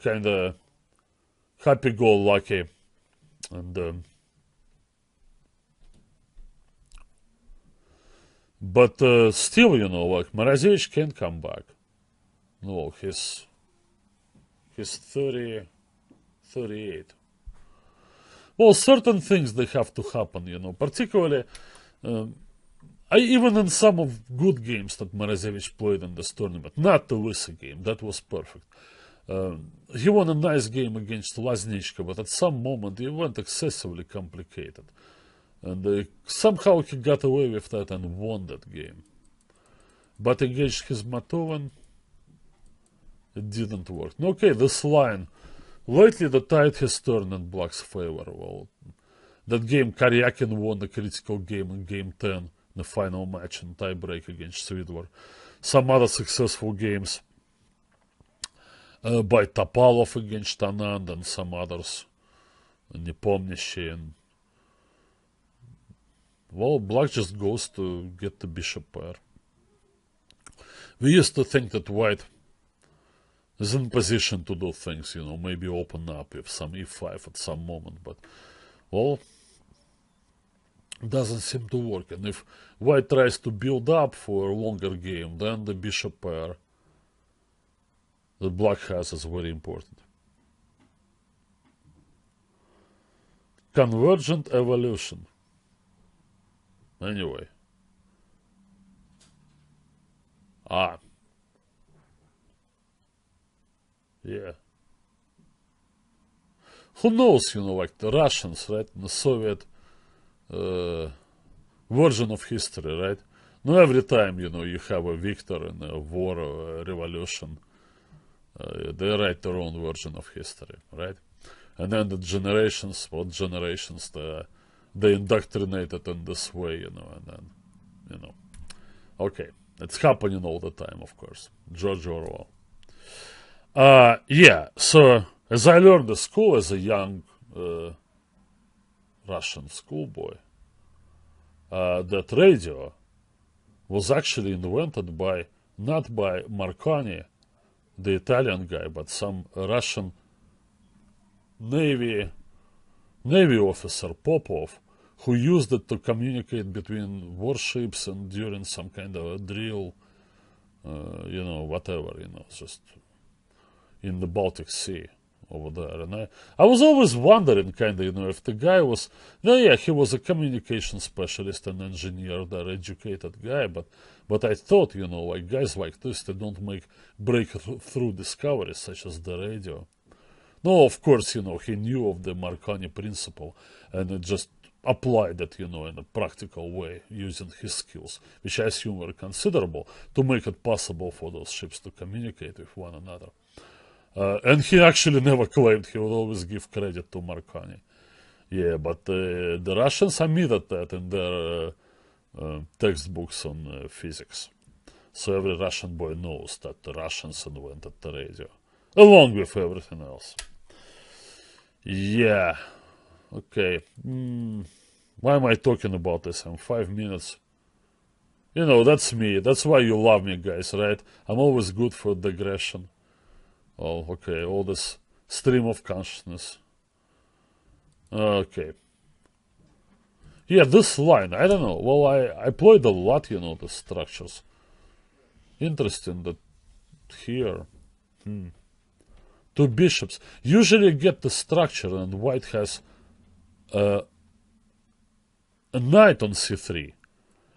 kind of happy-go-lucky. And but still, Morozevich can come back. No, he's 38. Well, certain things, they have to happen, particularly, even in some of good games that Morozevich played in this tournament, not the Lissa game, that was perfect. He won a nice game against Laznichka, but at some moment it went excessively complicated. And somehow he got away with that and won that game. But against his Matovan, it didn't work. Okay, this line. Lately the tide has turned in Black's favor. Well, that game, Karyakin won the critical game in Game 10, the final match in tiebreak against Svidler. Some other successful games by Topalov against Anand and some others. Nepomniachtchi and well, Black just goes to get the bishop pair. We used to think that White is in position to do things, maybe open up with some e5 at some moment, but, well, it doesn't seem to work. And if White tries to build up for a longer game, then the bishop pair that Black has is very important. Convergent evolution. Anyway. Yeah. Who knows, like the Russians, right? The Soviet version of history, right? Now every time, you have a victor in a war or a revolution, they write their own version of history, right? And then the generations, they indoctrinated in this way, and then, Okay, it's happening all the time, of course. George Orwell. Yeah, so as I learned at school as a young Russian schoolboy, that radio was actually invented not by Marconi, the Italian guy, but some Russian Navy officer, Popov, who used it to communicate between warships and during some kind of a drill, whatever, just in the Baltic Sea over there. And I was always wondering, kind of, if the guy was, he was a communication specialist and engineer, there, educated guy, but I thought, like guys like this, they don't make breakthrough discoveries such as the radio. No, of course, he knew of the Marconi principle and it just applied it, in a practical way using his skills, which I assume were considerable, to make it possible for those ships to communicate with one another. And he actually never claimed, he would always give credit to Marconi. Yeah, but the Russians admitted that in their textbooks on physics. So every Russian boy knows that the Russians invented the radio, along with everything else. Yeah, okay. Why am I talking about this? I'm 5 minutes. That's me. That's why you love me, guys, right? I'm always good for digression. Oh, okay, all this stream of consciousness. Okay. Yeah, this line, I don't know. Well, I played a lot, the structures. Interesting that here. Two bishops. Usually you get the structure and white has a knight on c3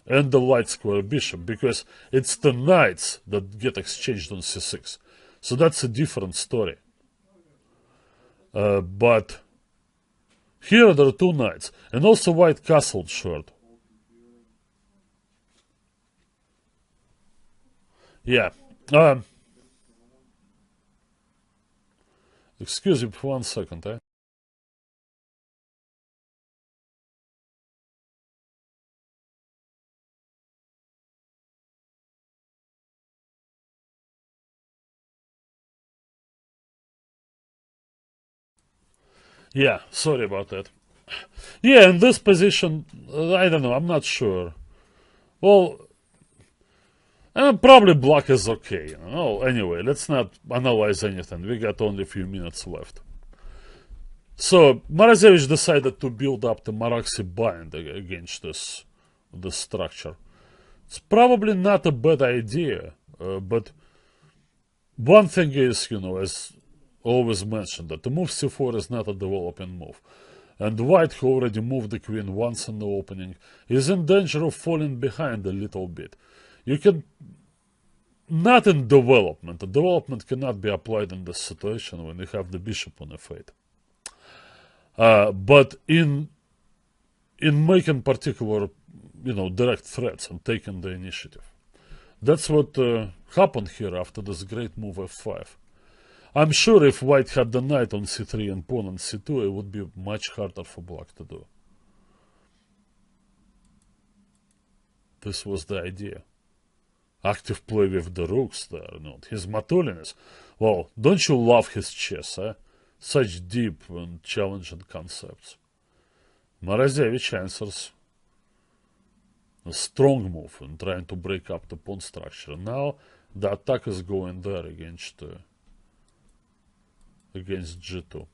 and the light square bishop, because it's the knights that get exchanged on c6. So that's a different story. But here there are two knights, and also white castled short. Yeah. Excuse me for 1 second, eh? Yeah, sorry about that. Yeah, in this position, I don't know, I'm not sure. Well, probably black is okay. Anyway, let's not analyze anything. We got only a few minutes left. So, Morozevich decided to build up the Maraxi bind against this structure. It's probably not a bad idea, but one thing is, as always mentioned, that the move c4 is not a developing move. And white, who already moved the queen once in the opening, is in danger of falling behind a little bit. You can, not in development, the development cannot be applied in this situation when you have the bishop on f8. But in making particular, direct threats and taking the initiative. That's what happened here after this great move f5. I'm sure if white had the knight on c3 and pawn on c2, it would be much harder for black to do. This was the idea. Active play with the rooks there, his Matulinis. Well, don't you love his chess, eh? Such deep and challenging concepts. Morozevich answers a strong move in trying to break up the pawn structure. Now the attack is going there against g2.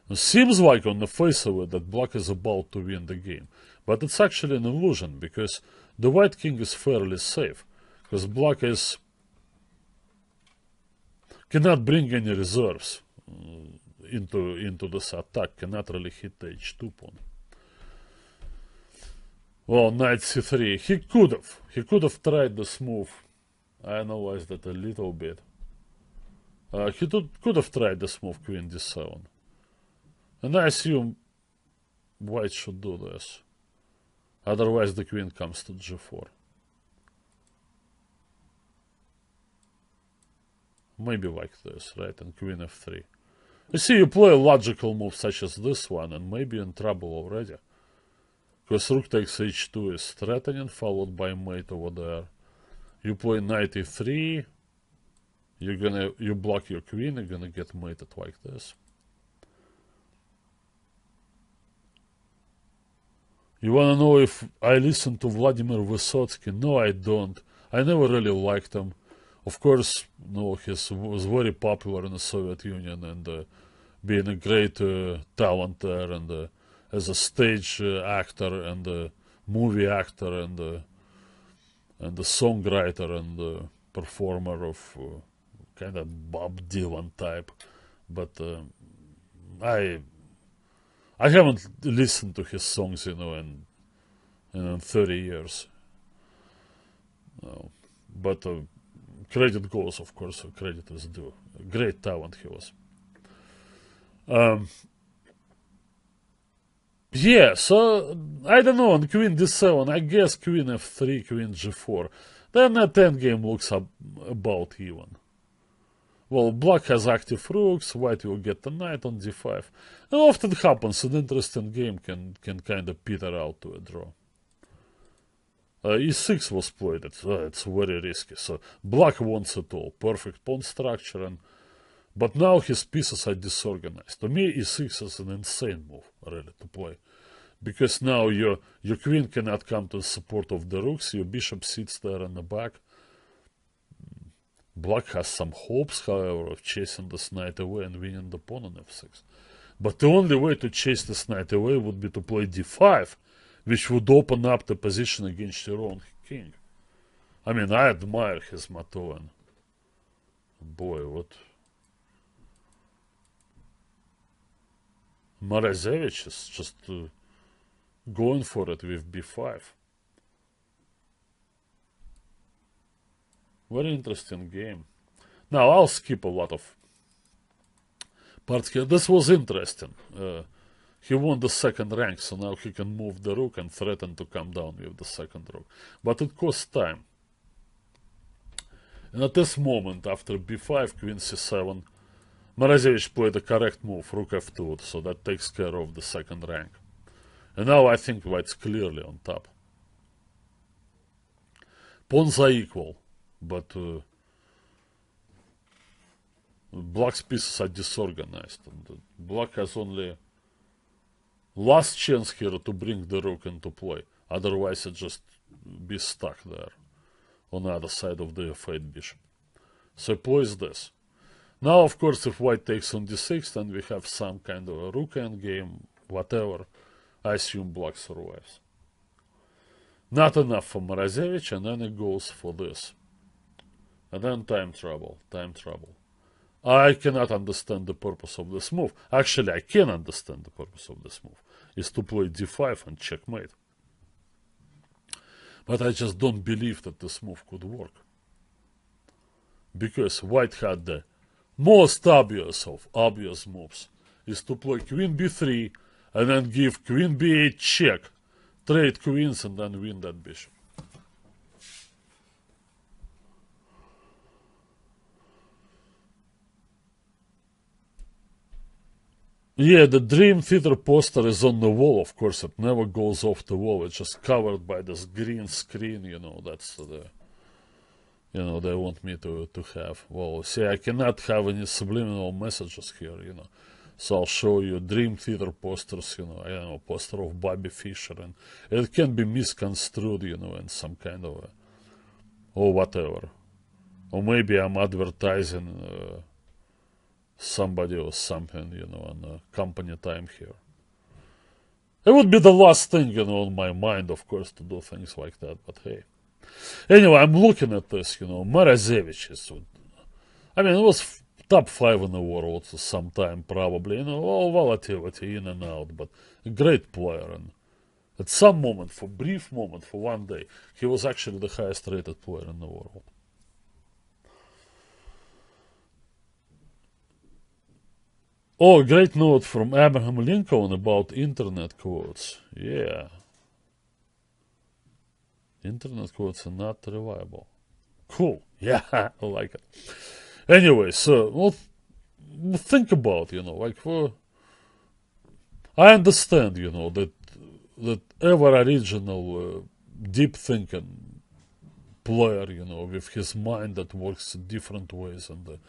It seems like on the face of it that black is about to win the game, but it's actually an illusion, because the white king is fairly safe, because black cannot bring any reserves into this attack, cannot really hit the h2 pawn. Well, knight c3, he could have tried this move. I analyzed it a little bit. He could have tried this move, queen d7. And I assume white should do this. Otherwise the queen comes to g4. Maybe like this, right? And queen f3. You see, you play a logical move such as this one, and maybe in trouble already. Because rook takes h2 is threatening, followed by mate over there. You play knight e3. You block your queen, you're gonna get mated like this. You wanna know if I listen to Vladimir Vysotsky? No, I don't. I never really liked him. Of course, he was very popular in the Soviet Union and being a great talent there, and as a stage actor and a movie actor and a songwriter and a performer of kind of Bob Dylan type. But I haven't listened to his songs, in 30 years. But credit goes, of course, credit is due. Great talent he was. Yeah, so I don't know, on Queen D7, I guess Queen F3, Queen G4. Then that endgame looks about even. Well, black has active rooks, white will get the knight on D5. And often happens, an interesting game can kind of peter out to a draw. E6 was played, it's very risky, so black wants it all, perfect pawn structure, but now his pieces are disorganized. To me, E6 is an insane move, really, to play. Because now your queen cannot come to the support of the rooks, your bishop sits there in the back. Black has some hopes, however, of chasing this knight away and winning the pawn on F6. But the only way to chase this knight away would be to play D5, which would open up the position against your own king. I mean, I admire his Matovan. Boy, what... Morozevich is just going for it with B5. Very interesting game. Now, I'll skip a lot of parts here. This was interesting. He won the second rank, so now he can move the rook and threaten to come down with the second rook. But it costs time. And at this moment, after b5, queen c7, Morozevich played the correct move, rook f2, so that takes care of the second rank. And now I think white's clearly on top. Pawns are equal, but black's pieces are disorganized. And black has only last chance here to bring the rook into play. Otherwise it just be stuck there on the other side of the f8 bishop. So he plays this. Now, of course, if white takes on d6, then we have some kind of a rook endgame, whatever. I assume black survives. Not enough for Morozevich, and then he goes for this. And then time trouble. I cannot understand the purpose of this move. Actually, I can understand the purpose of this move. Is to play d5 and checkmate. But I just don't believe that this move could work. Because white had the most obvious of obvious moves. Is to play queen b3 and then give queen b8 check. Trade queens and then win that bishop. Yeah, the Dream Theater poster is on the wall, of course, it never goes off the wall, it's just covered by this green screen, that's the, they want me to have. Well, see, I cannot have any subliminal messages here, so I'll show you Dream Theater posters, poster of Bobby Fischer, and it can be misconstrued, in some kind of or whatever. Or maybe I'm advertising somebody or something, on company time here. It would be the last thing, on my mind, of course, to do things like that, but hey. Anyway, I'm looking at this, Morozevich is, it was top 5 in the world sometime, probably, all volatility in and out, but a great player, and at some moment, for brief moment, for one day, he was actually the highest rated player in the world. Oh, a great note from Abraham Lincoln about internet quotes. Yeah. Internet quotes are not reliable. Cool. Yeah, I like it. Anyway, so, well, think about, I understand, that ever original, deep thinking player, with his mind that works in different ways, and,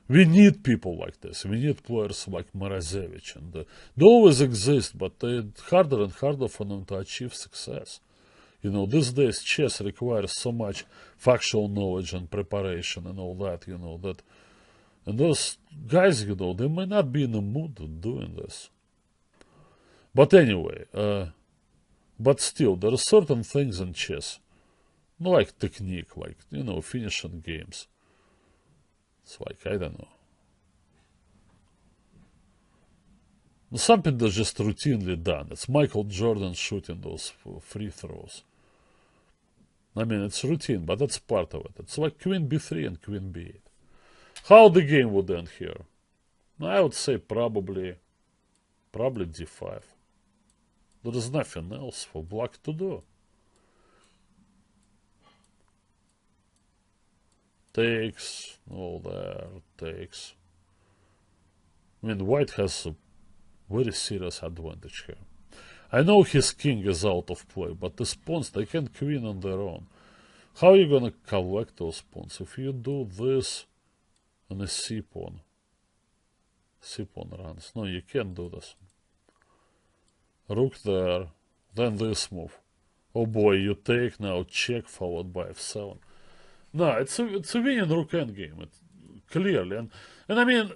we need people like this. We need players like Morozevich, and they always exist, but it's harder and harder for them to achieve success. These days chess requires so much factual knowledge and preparation and all that, and those guys, they may not be in the mood of doing this. But anyway, but still, there are certain things in chess, like technique, like, finishing games. It's like, I don't know. Something that's just routinely done. It's Michael Jordan shooting those free throws. I mean, it's routine, but that's part of it. It's like Queen B3 and Queen B8. How the game would end here? I would say probably D5. There is nothing else for black to do. Takes, all there, takes. I mean, white has a very serious advantage here. I know his king is out of play, but these pawns, they can queen on their own. How are you gonna collect those pawns? If you do this and a c-pawn runs. No, you can't do this. Rook there, then this move. Oh boy, you take now, check followed by f7. No, it's a winning rook endgame, clearly. And I mean,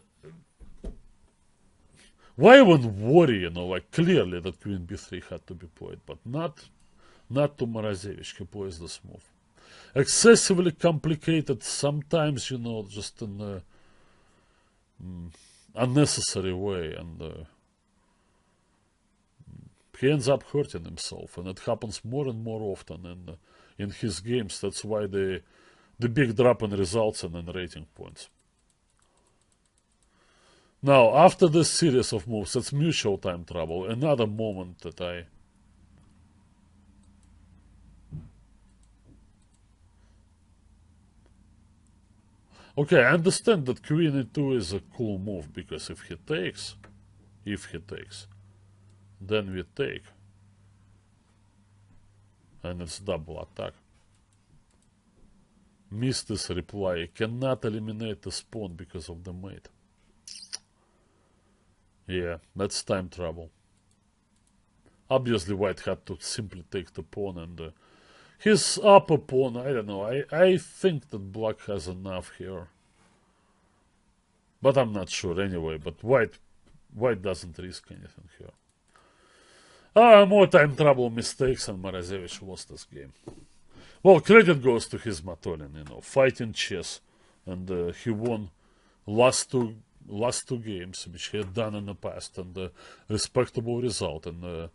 why even worry, like clearly that Queen b3 had to be played, but not to Morozevich, he plays this move. Excessively complicated, sometimes, just in an unnecessary way, and he ends up hurting himself, and it happens more and more often in his games. That's why the big drop in results and in rating points. Now, after this series of moves, it's mutual time trouble. Another moment that Okay, I understand that Queen e2 is a cool move, because if he takes, then we take. And it's double attack. Missed this reply. Cannot eliminate the pawn because of the mate. Yeah, that's time trouble. Obviously, white had to simply take the pawn, and his upper pawn, I don't know. I think that black has enough here. But I'm not sure anyway. But white doesn't risk anything here. More time trouble, mistakes, and Morozevich lost this game. Well, credit goes to his Matolin, fighting chess. And he won last two games, which he had done in the past, and a respectable result in the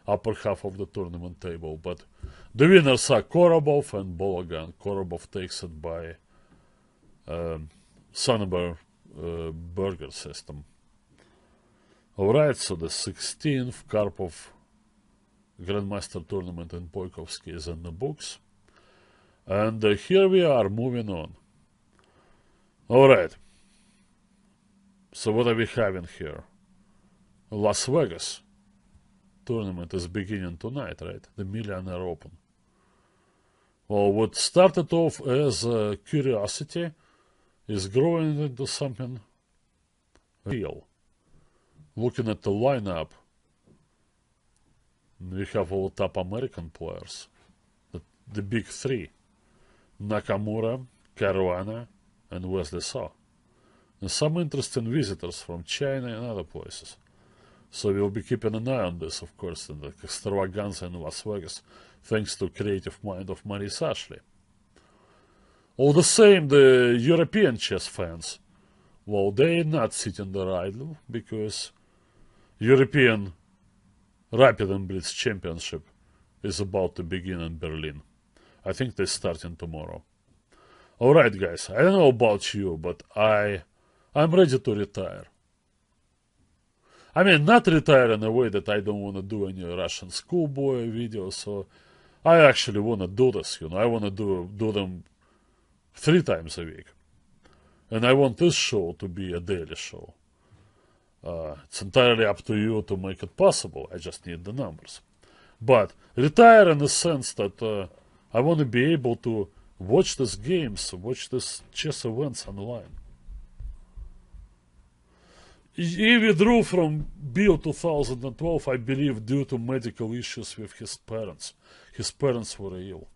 upper half of the tournament table. But the winners are Korobov and Bologan. Korobov takes it by Sonnenberg Burger system. Alright, so the 16th Karpov Grandmaster tournament in Poikovsky is in the books. And here we are, moving on. Alright. So what are we having here? Las Vegas tournament is beginning tonight, right? The Millionaire Open. Well, what started off as a curiosity is growing into something real. Looking at the lineup, we have all top American players. The big three. Nakamura, Caruana, and Wesley So. And some interesting visitors from China and other places. So we'll be keeping an eye on this, of course, in the extravaganza in Las Vegas, thanks to creative mind of Maurice Ashley. All the same, the European chess fans, well, they're not sitting there idle, because European Rapid and Blitz Championship is about to begin in Berlin. I think they're starting tomorrow. Alright, guys, I don't know about you, but I'm ready to retire. I mean, not retire in a way that I don't want to do any Russian schoolboy videos, so I actually want to do this, I want to do them 3 times a week. And I want this show to be a daily show. It's entirely up to you to make it possible. I just need the numbers. But retire in the sense that I want to be able to watch these games, watch these chess events online. He withdrew from Bill 2012, I believe, due to medical issues with his parents. His parents were ill.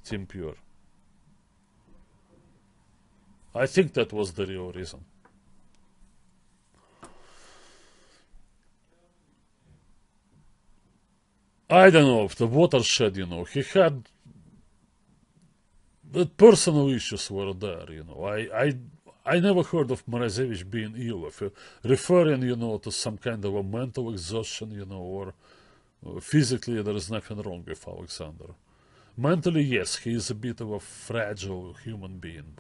Team Pure. I think that was the real reason. I don't know, if the watershed, you know, he had the personal issues were there, you know. I never heard of Morozevich being ill, if referring, you know, to some kind of a mental exhaustion, you know, or physically there is nothing wrong with Alexander. Mentally, yes, he is a bit of a fragile human being,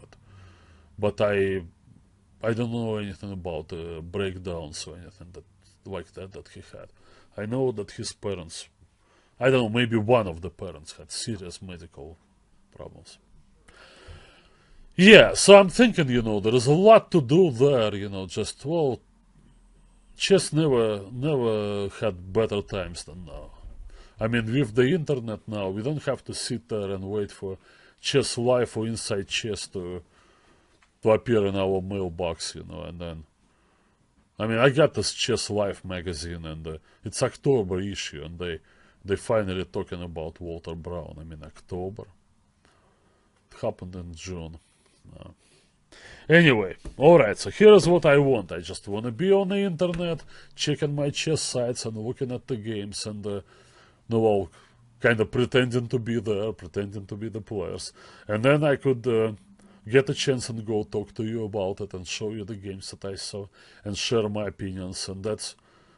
but I don't know anything about breakdowns or anything like that he had. I know that his parents, I don't know, maybe one of the parents had serious medical problems. Yeah, so I'm thinking, you know, there is a lot to do there, you know, just, well, chess never had better times than now. I mean, with the internet now, we don't have to sit there and wait for Chess Live or Inside Chess to appear in our mailbox, you know, and then, I mean, I got this Chess Live magazine, and it's October issue, and they finally talking about Walter Brown. I mean, October. It happened in June. Anyway, alright, so here's what I want. I just want to be on the internet, checking my chess sites and looking at the games and, well, kind of pretending to be there, pretending to be the players. And then I could get a chance and go talk to you about it and show you the games that I saw and share my opinions. And that's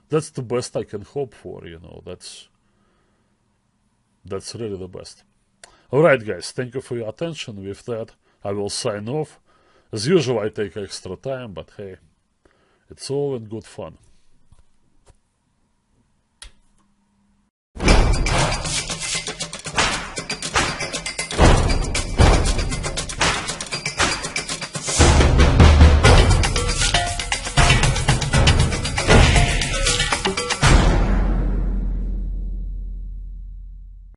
the best I can hope for, you know. That's really the best. Alright, guys, thank you for your attention. With that, I will sign off. As usual, I take extra time, but hey, it's all in good fun.